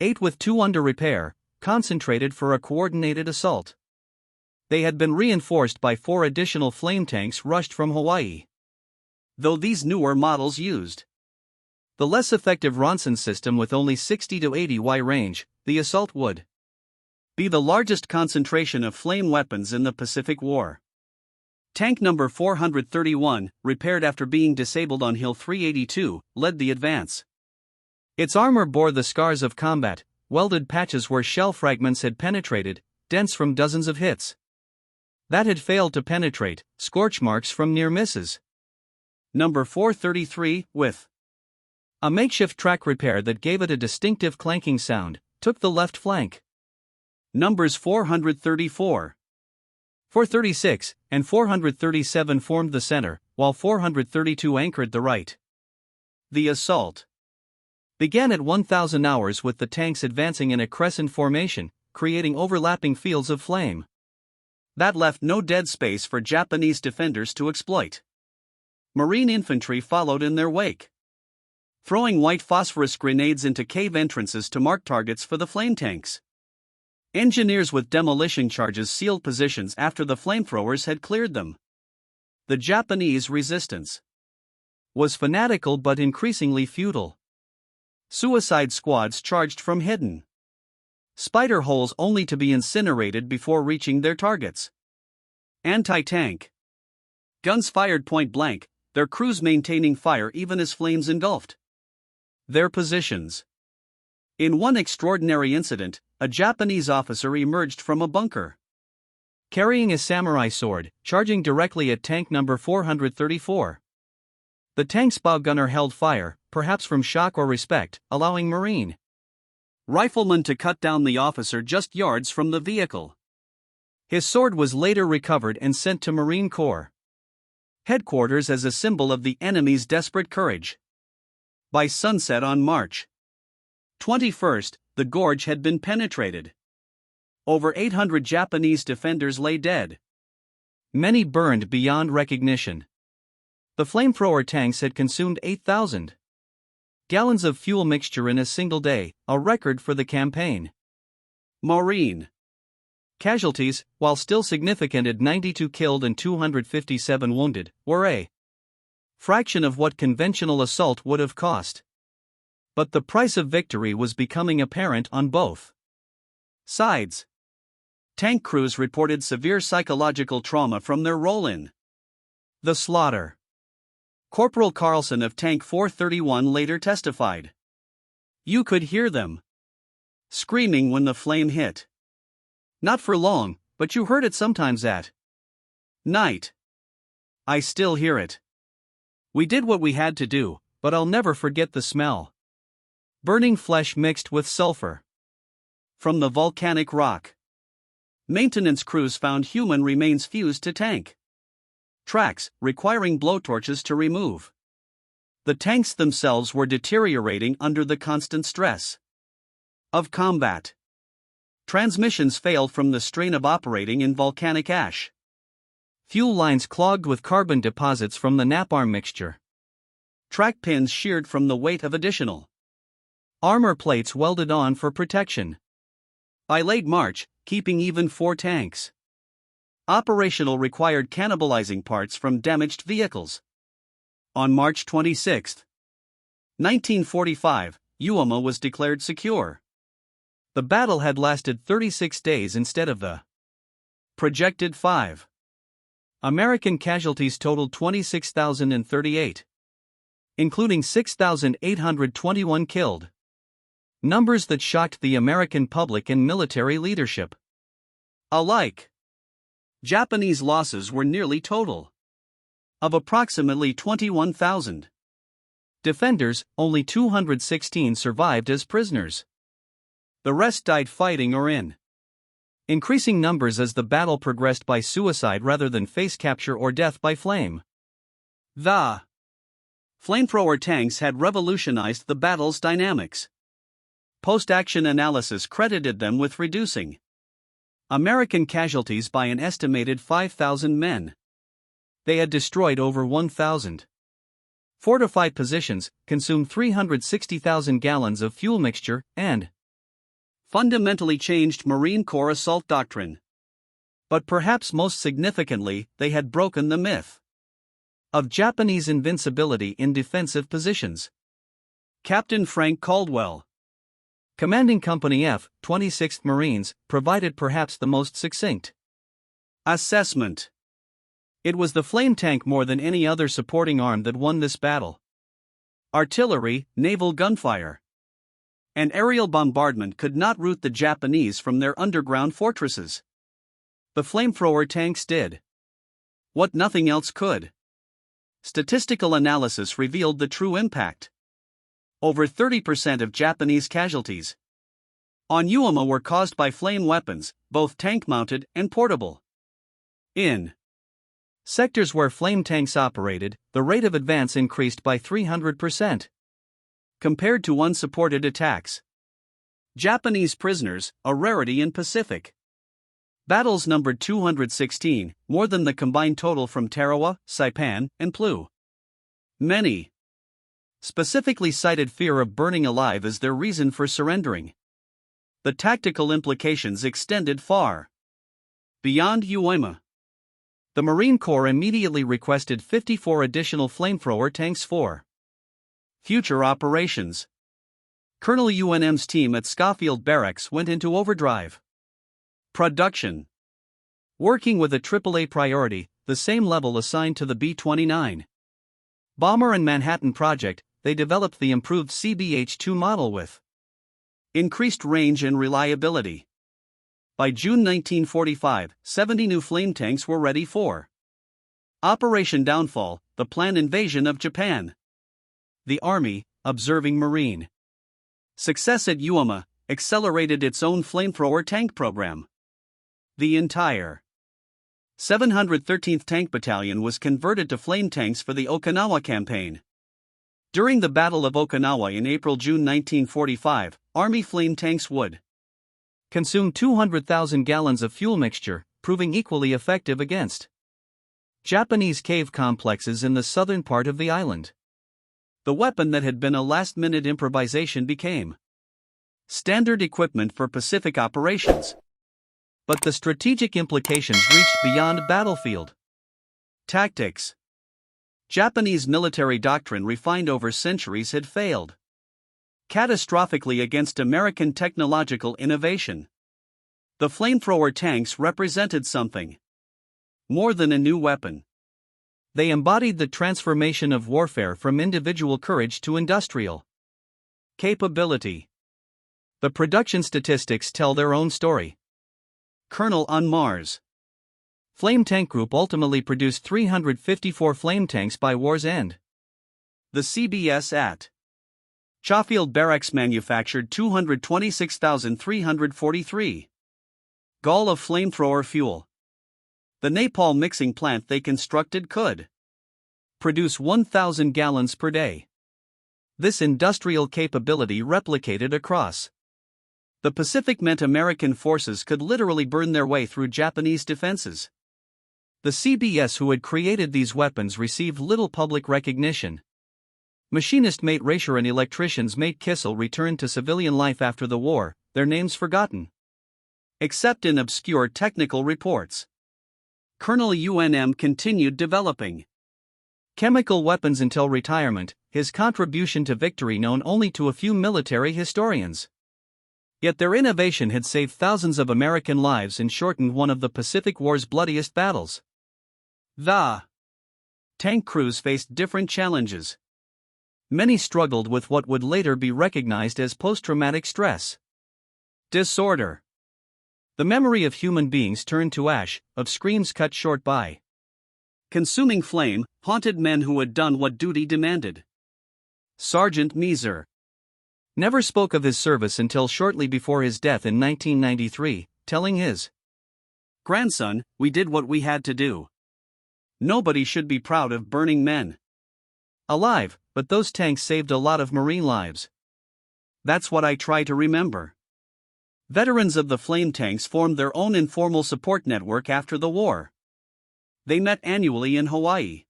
A: 8 with 2 under repair, concentrated for a coordinated assault. They had been reinforced by 4 additional flame tanks rushed from Hawaii. Though these newer models used the less effective Ronson system with only 60 to 80 Y range, the assault would be the largest concentration of flame weapons in the Pacific War. Tank number 431, repaired after being disabled on Hill 382, led the advance. Its armor bore the scars of combat, welded patches where shell fragments had penetrated, dents from dozens of hits that had failed to penetrate, scorch marks from near misses. Number 433, with a makeshift track repair that gave it a distinctive clanking sound, took the left flank. Numbers 434, 436, and 437 formed the center, while 432 anchored the right. The assault began at 1,000 hours with the tanks advancing in a crescent formation, creating overlapping fields of flame that left no dead space for Japanese defenders to exploit. Marine infantry followed in their wake, throwing white phosphorus grenades into cave entrances to mark targets for the flame tanks. Engineers with demolition charges sealed positions after the flamethrowers had cleared them. The Japanese resistance was fanatical but increasingly futile. Suicide squads charged from hidden spider holes only to be incinerated before reaching their targets. Anti-tank guns fired point blank, their crews maintaining fire even as flames engulfed their positions. In one extraordinary incident, a Japanese officer emerged from a bunker carrying a samurai sword, charging directly at tank number 434. The tank's bow gunner held fire, perhaps from shock or respect, allowing Marine riflemen to cut down the officer just yards from the vehicle. His sword was later recovered and sent to Marine Corps headquarters as a symbol of the enemy's desperate courage. By sunset on March 21, the gorge had been penetrated. Over 800 Japanese defenders lay dead. Many burned beyond recognition. The flamethrower tanks had consumed 8,000 gallons of fuel mixture in a single day, a record for the campaign. Marine casualties, while still significant at 92 killed and 257 wounded, were a fraction of what conventional assault would have cost. But the price of victory was becoming apparent on both sides. Tank crews reported severe psychological trauma from their roll-in. The slaughter. Corporal Carlson of Tank 431 later testified. You could hear them screaming when the flame hit. Not for long, but you heard it sometimes at night. I still hear it. We did what we had to do, but I'll never forget the smell. Burning flesh mixed with sulfur from the volcanic rock. Maintenance crews found human remains fused to tank tracks, requiring blowtorches to remove. The tanks themselves were deteriorating under the constant stress of combat. Transmissions failed from the strain of operating in volcanic ash. Fuel lines clogged with carbon deposits from the napalm mixture. Track pins sheared from the weight of additional armor plates welded on for protection. By late March, keeping even 4 tanks operational required cannibalizing parts from damaged vehicles. On March 26, 1945, Iwo was declared secure. The battle had lasted 36 days instead of the projected 5. American casualties totaled 26,038, including 6,821 killed. numbers that shocked the American public and military leadership alike. Japanese losses were nearly total. Of approximately 21,000 defenders, only 216 survived as prisoners. The rest died fighting or in increasing numbers as the battle progressed by suicide rather than face capture or death by flame. The flamethrower tanks had revolutionized the battle's dynamics. Post-action analysis credited them with reducing American casualties by an estimated 5,000 men. They had destroyed over 1,000 fortified positions, consumed 360,000 gallons of fuel mixture, and fundamentally changed Marine Corps assault doctrine. But perhaps most significantly, they had broken the myth of Japanese invincibility in defensive positions. Captain Frank Caldwell, commanding Company F, 26th Marines, provided perhaps the most succinct assessment. It was the flame tank more than any other supporting arm that won this battle. Artillery, naval gunfire, and aerial bombardment could not rout the Japanese from their underground fortresses. The flamethrower tanks did what nothing else could. Statistical analysis revealed the true impact. Over 30% of Japanese casualties on Iwo were caused by flame weapons, both tank-mounted and portable. In sectors where flame tanks operated, the rate of advance increased by 300%. Compared to unsupported attacks. Japanese prisoners, a rarity in Pacific battles, numbered 216, more than the combined total from Tarawa, Saipan, and Plu. Many specifically cited fear of burning alive as their reason for surrendering. The tactical implications extended far beyond Iwo. The Marine Corps immediately requested 54 additional flamethrower tanks for future operations. Colonel UNM's team at Schofield Barracks went into overdrive production, working with a AAA priority, the same level assigned to the B-29 bomber and Manhattan Project. They developed the improved CBH-2 model with increased range and reliability. By June 1945, 70 new flame tanks were ready for Operation Downfall, the planned invasion of Japan. The Army, observing Marine success at Iwo, accelerated its own flamethrower tank program. The entire 713th Tank Battalion was converted to flame tanks for the Okinawa campaign. During the Battle of Okinawa in April-June 1945, Army flame tanks would consume 200,000 gallons of fuel mixture, proving equally effective against Japanese cave complexes in the southern part of the island. The weapon that had been a last-minute improvisation became standard equipment for Pacific operations. But the strategic implications reached beyond battlefield tactics. Japanese military doctrine refined over centuries had failed catastrophically against American technological innovation. The flamethrower tanks represented something more than a new weapon. They embodied the transformation of warfare from individual courage to industrial capability. The production statistics tell their own story. Colonel on Mars. Flame Tank Group ultimately produced 354 flame tanks by war's end. The CBS at Schofield Barracks manufactured 226,343 gall of flamethrower fuel. The napalm mixing plant they constructed could produce 1,000 gallons per day. This industrial capability replicated across the Pacific meant American forces could literally burn their way through Japanese defenses. The CBS who had created these weapons received little public recognition. Machinist mate Rasher and electricians mate Kissel returned to civilian life after the war, their names forgotten, except in obscure technical reports. Colonel UNM continued developing chemical weapons until retirement, his contribution to victory known only to a few military historians. Yet their innovation had saved thousands of American lives and shortened one of the Pacific War's bloodiest battles. The tank crews faced different challenges. Many struggled with what would later be recognized as post-traumatic stress disorder. The memory of human beings turned to ash, of screams cut short by consuming flame, haunted men who had done what duty demanded. Sergeant Meeser never spoke of his service until shortly before his death in 1993, telling his grandson, "We did what we had to do. Nobody should be proud of burning men alive, but those tanks saved a lot of Marine lives. That's what I try to remember." Veterans of the flame tanks formed their own informal support network after the war. They met annually in Hawaii,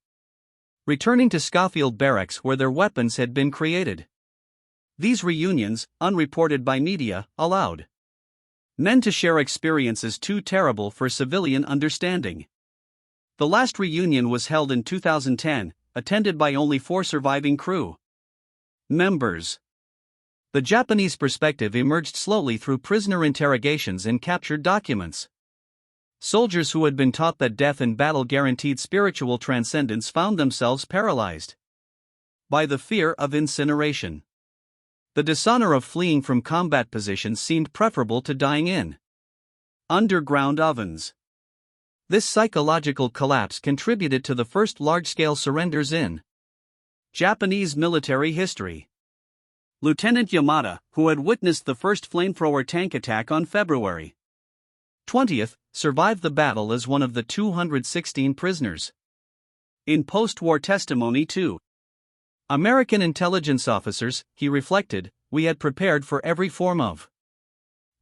A: returning to Schofield Barracks where their weapons had been created. These reunions, unreported by media, allowed men to share experiences too terrible for civilian understanding. The last reunion was held in 2010, attended by only 4 surviving crew members. The Japanese perspective emerged slowly through prisoner interrogations and captured documents. Soldiers who had been taught that death in battle guaranteed spiritual transcendence found themselves paralyzed by the fear of incineration. The dishonor of fleeing from combat positions seemed preferable to dying in underground ovens. This psychological collapse contributed to the first large-scale surrenders in Japanese military history. Lieutenant Yamada, who had witnessed the first flamethrower tank attack on February 20th, survived the battle as one of the 216 prisoners. In post-war testimony to American intelligence officers, he reflected, "We had prepared for every form of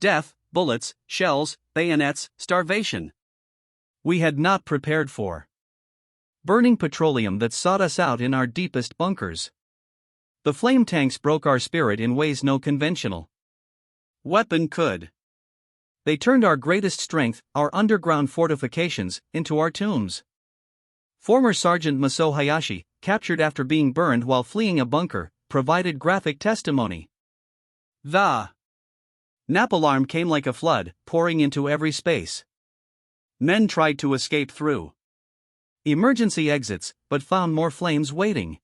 A: death, bullets, shells, bayonets, starvation. We had not prepared for burning petroleum that sought us out in our deepest bunkers. The flame tanks broke our spirit in ways no conventional weapon could. They turned our greatest strength, our underground fortifications, into our tombs." Former Sergeant Maso Hayashi, captured after being burned while fleeing a bunker, provided graphic testimony. The napalarm came like a flood, pouring into every space. Men tried to escape through emergency exits, but found more flames waiting.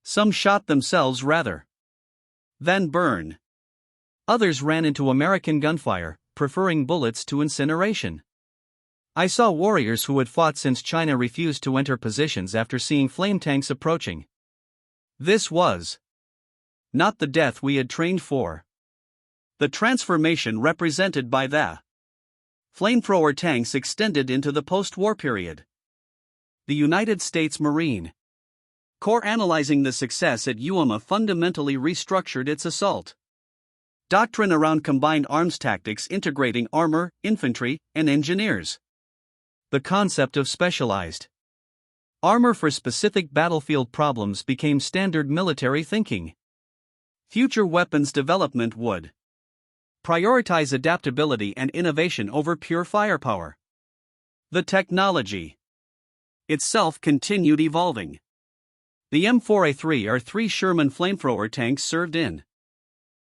A: Some shot themselves rather than burn. Others ran into American gunfire, preferring bullets to incineration. I saw warriors who had fought since China refused to enter positions after seeing flame tanks approaching. This was not the death we had trained for. The transformation represented by the flamethrower tanks extended into the post-war period. The United States Marine Corps, analyzing the success at Iwo fundamentally restructured its assault doctrine around combined arms tactics integrating armor, infantry, and engineers. The concept of specialized armor for specific battlefield problems became standard military thinking. Future weapons development would prioritize adaptability and innovation over pure firepower. The technology itself continued evolving. The M4A3 are 3 Sherman flamethrower tanks served in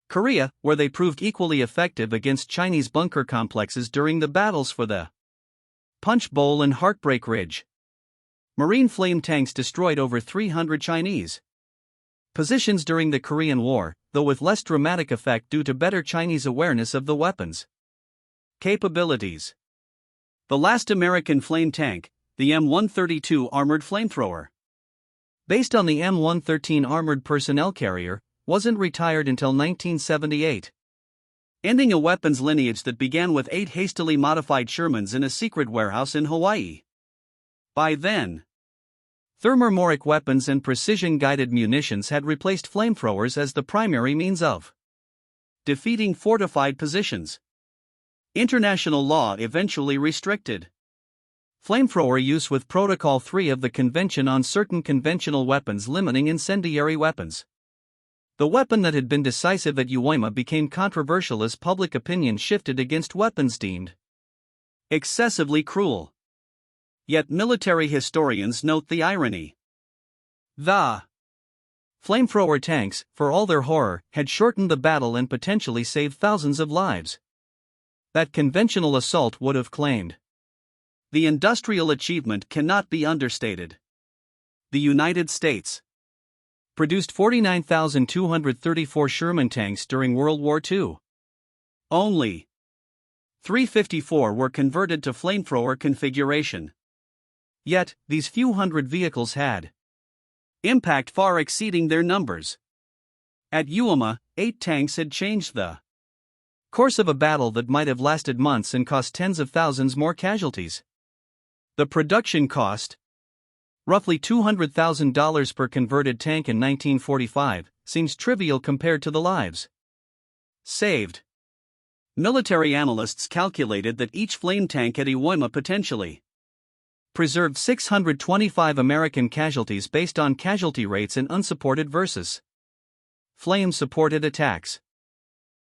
A: Korea, where they proved equally effective against Chinese bunker complexes during the battles for the Punch Bowl and Heartbreak Ridge. Marine flame tanks destroyed over 300 Chinese positions during the Korean War, though with less dramatic effect due to better Chinese awareness of the weapons' capabilities. The last American flame tank, the M132 armored flamethrower, based on the M113 armored personnel carrier, wasn't retired until 1978, ending a weapons lineage that began with 8 hastily modified Shermans in a secret warehouse in Hawaii. By then, thermomoric weapons and precision-guided munitions had replaced flamethrowers as the primary means of defeating fortified positions. International law eventually restricted flamethrower use with Protocol 3 of the Convention on Certain Conventional Weapons limiting incendiary weapons. The weapon that had been decisive at Iwo Jima became controversial as public opinion shifted against weapons deemed excessively cruel. Yet military historians note the irony. The flamethrower tanks, for all their horror, had shortened the battle and potentially saved thousands of lives that conventional assault would have claimed. The industrial achievement cannot be understated. The United States produced 49,234 Sherman tanks during World War II. Only 354 were converted to flamethrower configuration. Yet, these few hundred vehicles had impact far exceeding their numbers. At Iwo Jima, 8 tanks had changed the course of a battle that might have lasted months and cost tens of thousands more casualties. The production cost, roughly $200,000 per converted tank in 1945, seems trivial compared to the lives saved. Military analysts calculated that each flame tank at Iwo Jima potentially preserved 625 American casualties based on casualty rates and unsupported versus flame-supported attacks.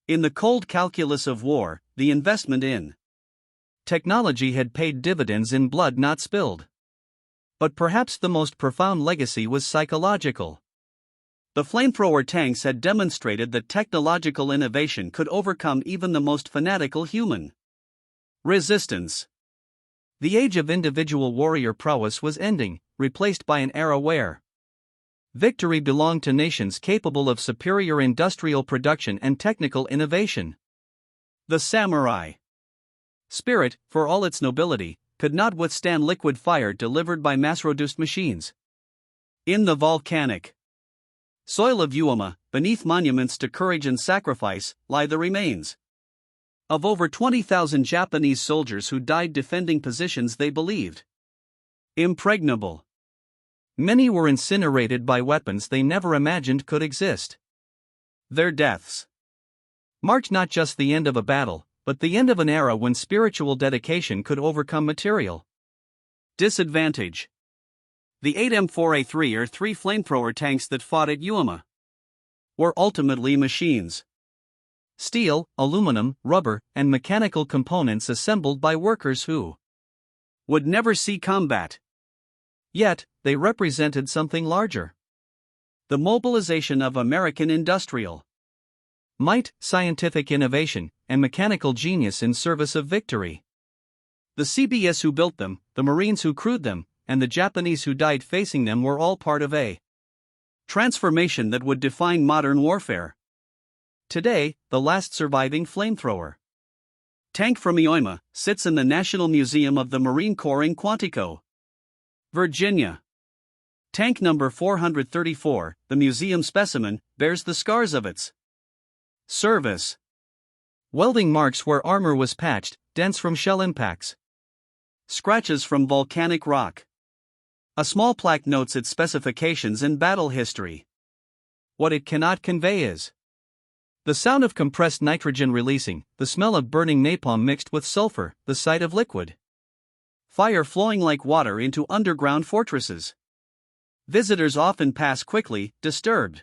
A: In the cold calculus of war, the investment in technology had paid dividends in blood not spilled. But perhaps the most profound legacy was psychological. The flamethrower tanks had demonstrated that technological innovation could overcome even the most fanatical human resistance. The age of individual warrior prowess was ending, replaced by an era where victory belonged to nations capable of superior industrial production and technical innovation. The samurai spirit, for all its nobility, could not withstand liquid fire delivered by mass-produced machines. In the volcanic soil of Iwo Jima, beneath monuments to courage and sacrifice, lie the remains of over 20,000 Japanese soldiers who died defending positions they believed impregnable. Many were incinerated by weapons they never imagined could exist. Their deaths marked not just the end of a battle, but the end of an era when spiritual dedication could overcome material disadvantage. The 8 M4A3 or 3 flamethrower tanks that fought at Iwo Jima were ultimately machines. Steel, aluminum, rubber, and mechanical components assembled by workers who would never see combat. Yet, they represented something larger. The mobilization of American industrial might, scientific innovation, and mechanical genius in service of victory. The CBS who built them, the Marines who crewed them, and the Japanese who died facing them were all part of a transformation that would define modern warfare. Today, the last surviving flamethrower tank from Iwo Jima sits in the National Museum of the Marine Corps in Quantico, Virginia. Tank number 434, the museum specimen, bears the scars of its service. Welding marks where armor was patched, dents from shell impacts, scratches from volcanic rock. A small plaque notes its specifications and battle history. What it cannot convey is the sound of compressed nitrogen releasing, the smell of burning napalm mixed with sulfur, the sight of liquid fire flowing like water into underground fortresses. Visitors often pass quickly, disturbed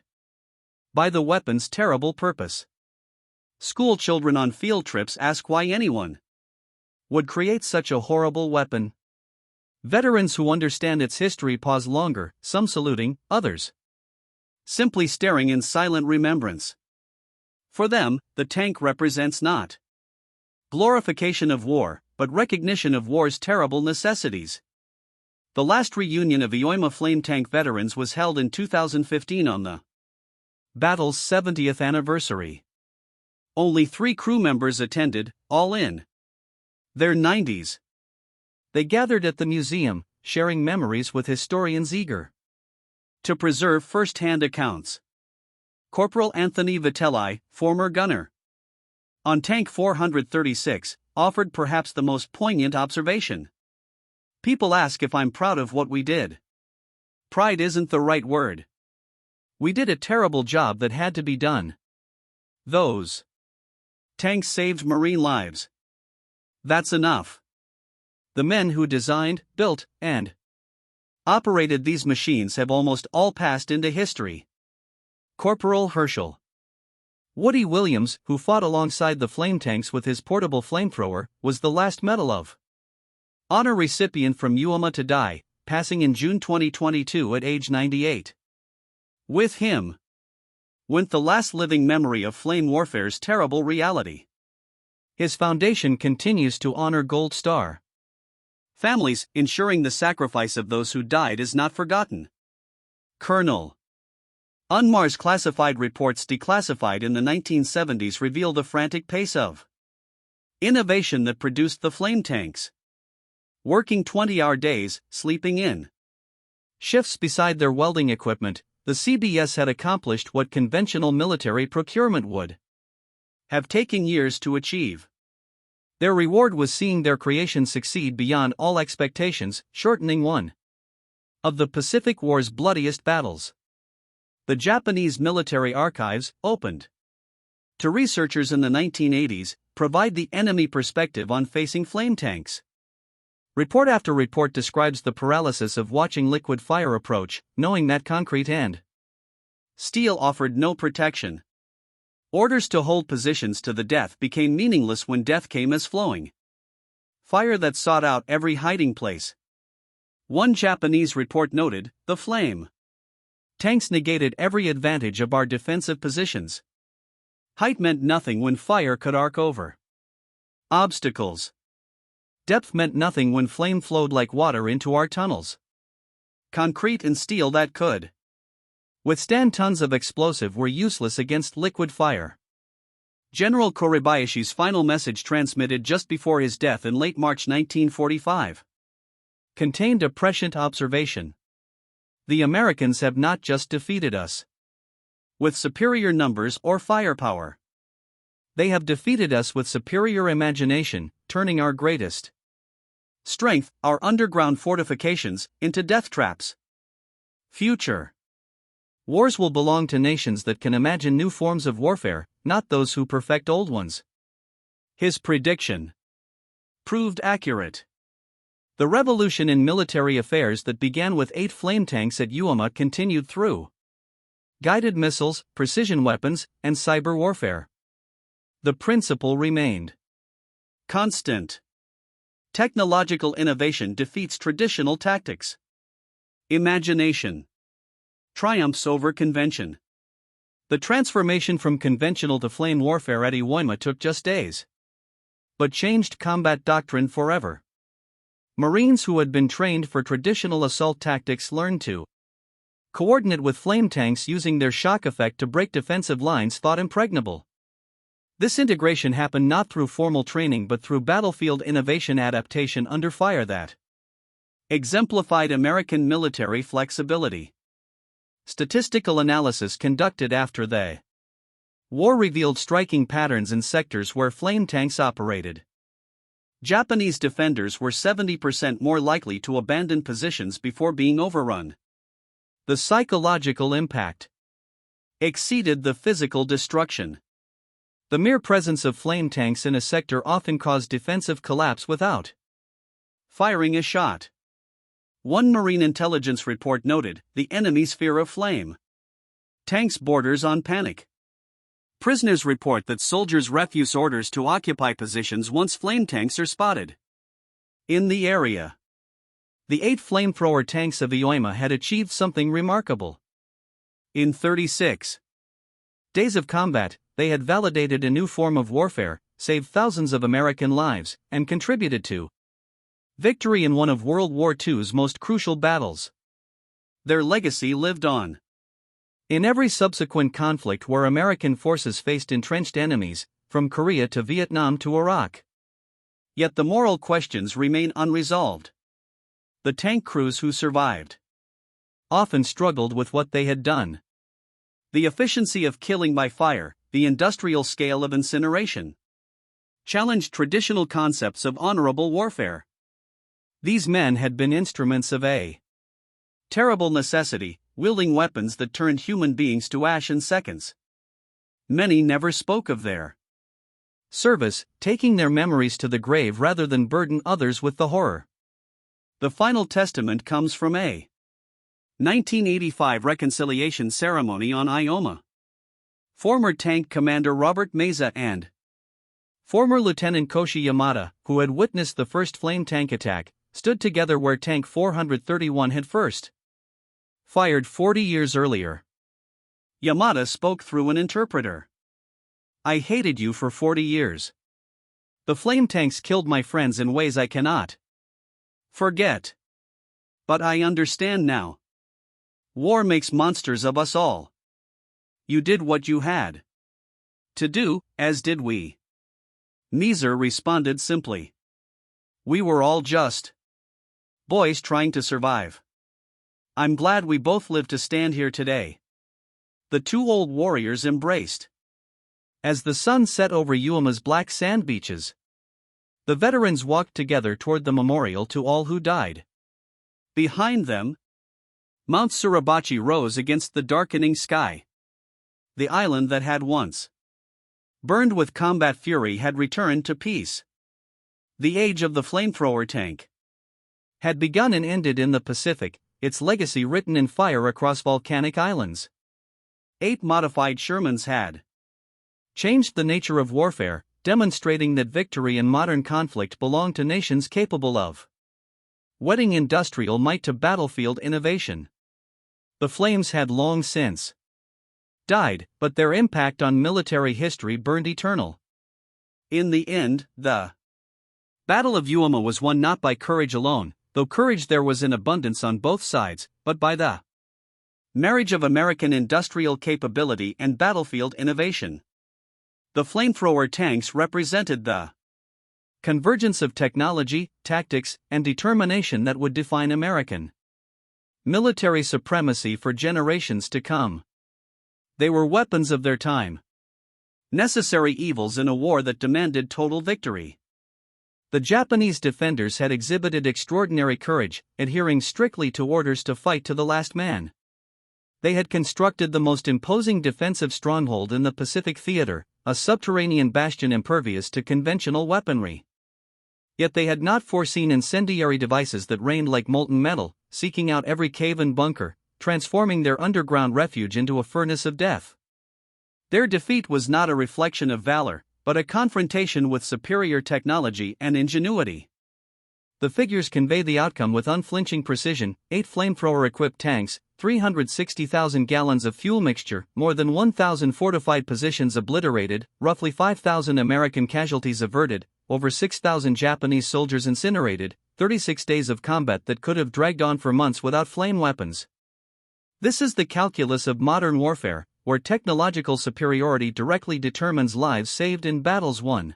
A: by the weapon's terrible purpose. School children on field trips ask why anyone would create such a horrible weapon. Veterans who understand its history pause longer, some saluting, others simply staring in silent remembrance. For them, the tank represents not glorification of war, but recognition of war's terrible necessities. The last reunion of Iwo Jima flame tank veterans was held in 2015 on the battle's 70th anniversary. Only 3 crew members attended, all in their 90s. They gathered at the museum, sharing memories with historians eager to preserve first-hand accounts. Corporal Anthony Vitelli, former gunner on Tank 436, offered perhaps the most poignant observation. People ask if I'm proud of what we did. Pride isn't the right word. We did a terrible job that had to be done. Those tanks saved Marine lives. That's enough. The men who designed, built, and operated these machines have almost all passed into history. Corporal Herschel Woody Williams, who fought alongside the flame tanks with his portable flamethrower, was the last Medal of Honor recipient from Iwo Jima to die, passing in June 2022 at age 98. With him went the last living memory of flame warfare's terrible reality. His foundation continues to honor Gold Star families, ensuring the sacrifice of those who died is not forgotten. Colonel UNMAR's classified reports declassified in the 1970s reveal the frantic pace of innovation that produced the flame tanks. Working 20-hour days, sleeping in shifts beside their welding equipment, the CBS had accomplished what conventional military procurement would have taken years to achieve. Their reward was seeing their creation succeed beyond all expectations, shortening one of the Pacific War's bloodiest battles. The Japanese military archives, opened to researchers in the 1980s, provide the enemy perspective on facing flame tanks. Report after report describes the paralysis of watching liquid fire approach, knowing that concrete and steel offered no protection. Orders to hold positions to the death became meaningless when death came as flowing fire that sought out every hiding place. One Japanese report noted, "The flame tanks negated every advantage of our defensive positions. Height meant nothing when fire could arc over obstacles. Depth meant nothing when flame flowed like water into our tunnels. Concrete and steel that could withstand tons of explosive were useless against liquid fire." General Kuribayashi's final message, transmitted just before his death in late March 1945, contained a prescient observation. The Americans have not just defeated us with superior numbers or firepower. They have defeated us with superior imagination, turning our greatest strength, our underground fortifications, into death traps. Future wars will belong to nations that can imagine new forms of warfare, not those who perfect old ones. His prediction proved accurate. The revolution in military affairs that began with 8 flame tanks at Iwo Jima continued through guided missiles, precision weapons, and cyber warfare. The principle remained constant. Technological innovation defeats traditional tactics. Imagination triumphs over convention. The transformation from conventional to flame warfare at Iwo Jima took just days, but changed combat doctrine forever. Marines who had been trained for traditional assault tactics learned to coordinate with flame tanks using their shock effect to break defensive lines thought impregnable. This integration happened not through formal training but through battlefield innovation adaptation under fire that exemplified American military flexibility. Statistical analysis conducted after the war revealed striking patterns in sectors where flame tanks operated. Japanese defenders were 70% more likely to abandon positions before being overrun. The psychological impact exceeded the physical destruction. The mere presence of flame tanks in a sector often caused defensive collapse without firing a shot. One Marine intelligence report noted, "The enemy's fear of flame tanks borders on panic." Prisoners report that soldiers refuse orders to occupy positions once flame tanks are spotted in the area. The 8 flamethrower tanks of Iwo Jima had achieved something remarkable. In 36 days of combat, they had validated a new form of warfare, saved thousands of American lives, and contributed to victory in one of World War II's most crucial battles. Their legacy lived on in every subsequent conflict where American forces faced entrenched enemies, from Korea to Vietnam to Iraq. Yet the moral questions remain unresolved. The tank crews who survived often struggled with what they had done. The efficiency of killing by fire, the industrial scale of incineration, challenged traditional concepts of honorable warfare. These men had been instruments of a terrible necessity, wielding weapons that turned human beings to ash in seconds. Many never spoke of their service, taking their memories to the grave rather than burden others with the horror. The final testament comes from a 1985 reconciliation ceremony on Iwo Jima. Former tank commander Robert Meza and former Lieutenant Koshi Yamada, who had witnessed the first flame tank attack, stood together where Tank 431 had first fired 40 years earlier. Yamada spoke through an interpreter. "I hated you for 40 years. The flame tanks killed my friends in ways I cannot forget. But I understand now. War makes monsters of us all. You did what you had to do, as did we. Meeser responded simply. We were all just boys trying to survive. I'm glad we both lived to stand here today. The two old warriors embraced. As the sun set over Iwoma's black sand beaches, the veterans walked together toward the memorial to all who died. Behind them, Mount Suribachi rose against the darkening sky. The island that had once burned with combat fury had returned to peace. The age of the flamethrower tank had begun and ended in the Pacific, its legacy written in fire across volcanic islands. 8 modified Shermans had changed the nature of warfare, demonstrating that victory in modern conflict belonged to nations capable of wedding industrial might to battlefield innovation. The flames had long since died, but their impact on military history burned eternal. In the end, the Battle of Iwo Jima was won not by courage alone, though courage there was in abundance on both sides, but by the marriage of American industrial capability and battlefield innovation. The flamethrower tanks represented the convergence of technology, tactics, and determination that would define American military supremacy for generations to come. They were weapons of their time, necessary evils in a war that demanded total victory. The Japanese defenders had exhibited extraordinary courage, adhering strictly to orders to fight to the last man. They had constructed the most imposing defensive stronghold in the Pacific theater, a subterranean bastion impervious to conventional weaponry. Yet they had not foreseen incendiary devices that rained like molten metal, seeking out every cave and bunker, transforming their underground refuge into a furnace of death. Their defeat was not a reflection of valor, but a confrontation with superior technology and ingenuity. The figures convey the outcome with unflinching precision: 8 flamethrower-equipped tanks, 360,000 gallons of fuel mixture, more than 1,000 fortified positions obliterated, roughly 5,000 American casualties averted, over 6,000 Japanese soldiers incinerated, 36 days of combat that could have dragged on for months without flame weapons. This is the calculus of modern warfare, where technological superiority directly determines lives saved in battles won.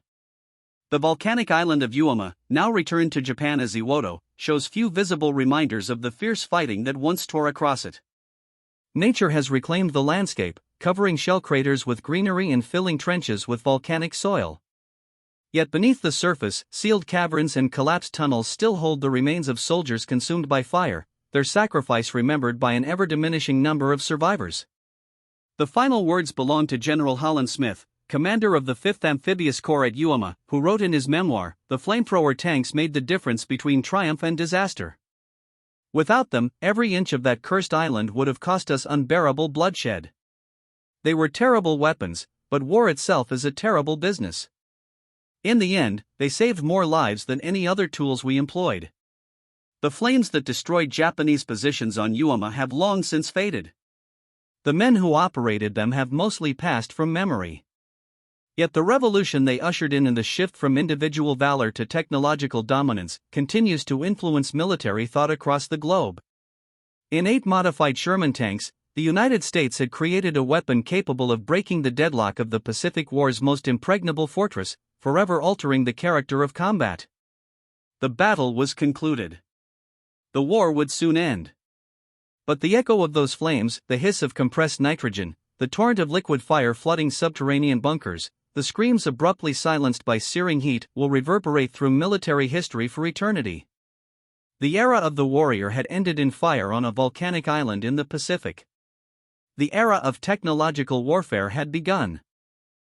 A: The volcanic island of Iwo Jima, now returned to Japan as Iwoto, shows few visible reminders of the fierce fighting that once tore across it. Nature has reclaimed the landscape, covering shell craters with greenery and filling trenches with volcanic soil. Yet beneath the surface, sealed caverns and collapsed tunnels still hold the remains of soldiers consumed by fire, their sacrifice remembered by an ever-diminishing number of survivors. The final words belong to General Holland Smith, commander of the 5th Amphibious Corps at Iwo Jima, who wrote in his memoir, "The flamethrower tanks made the difference between triumph and disaster. Without them, every inch of that cursed island would have cost us unbearable bloodshed. They were terrible weapons, but war itself is a terrible business. In the end, they saved more lives than any other tools we employed." The flames that destroyed Japanese positions on Iwo Jima have long since faded. The men who operated them have mostly passed from memory. Yet the revolution they ushered in the shift from individual valor to technological dominance continues to influence military thought across the globe. In 8 modified Sherman tanks, the United States had created a weapon capable of breaking the deadlock of the Pacific War's most impregnable fortress, forever altering the character of combat. The battle was concluded. The war would soon end. But the echo of those flames, the hiss of compressed nitrogen, the torrent of liquid fire flooding subterranean bunkers, the screams abruptly silenced by searing heat, will reverberate through military history for eternity. The era of the warrior had ended in fire on a volcanic island in the Pacific. The era of technological warfare had begun.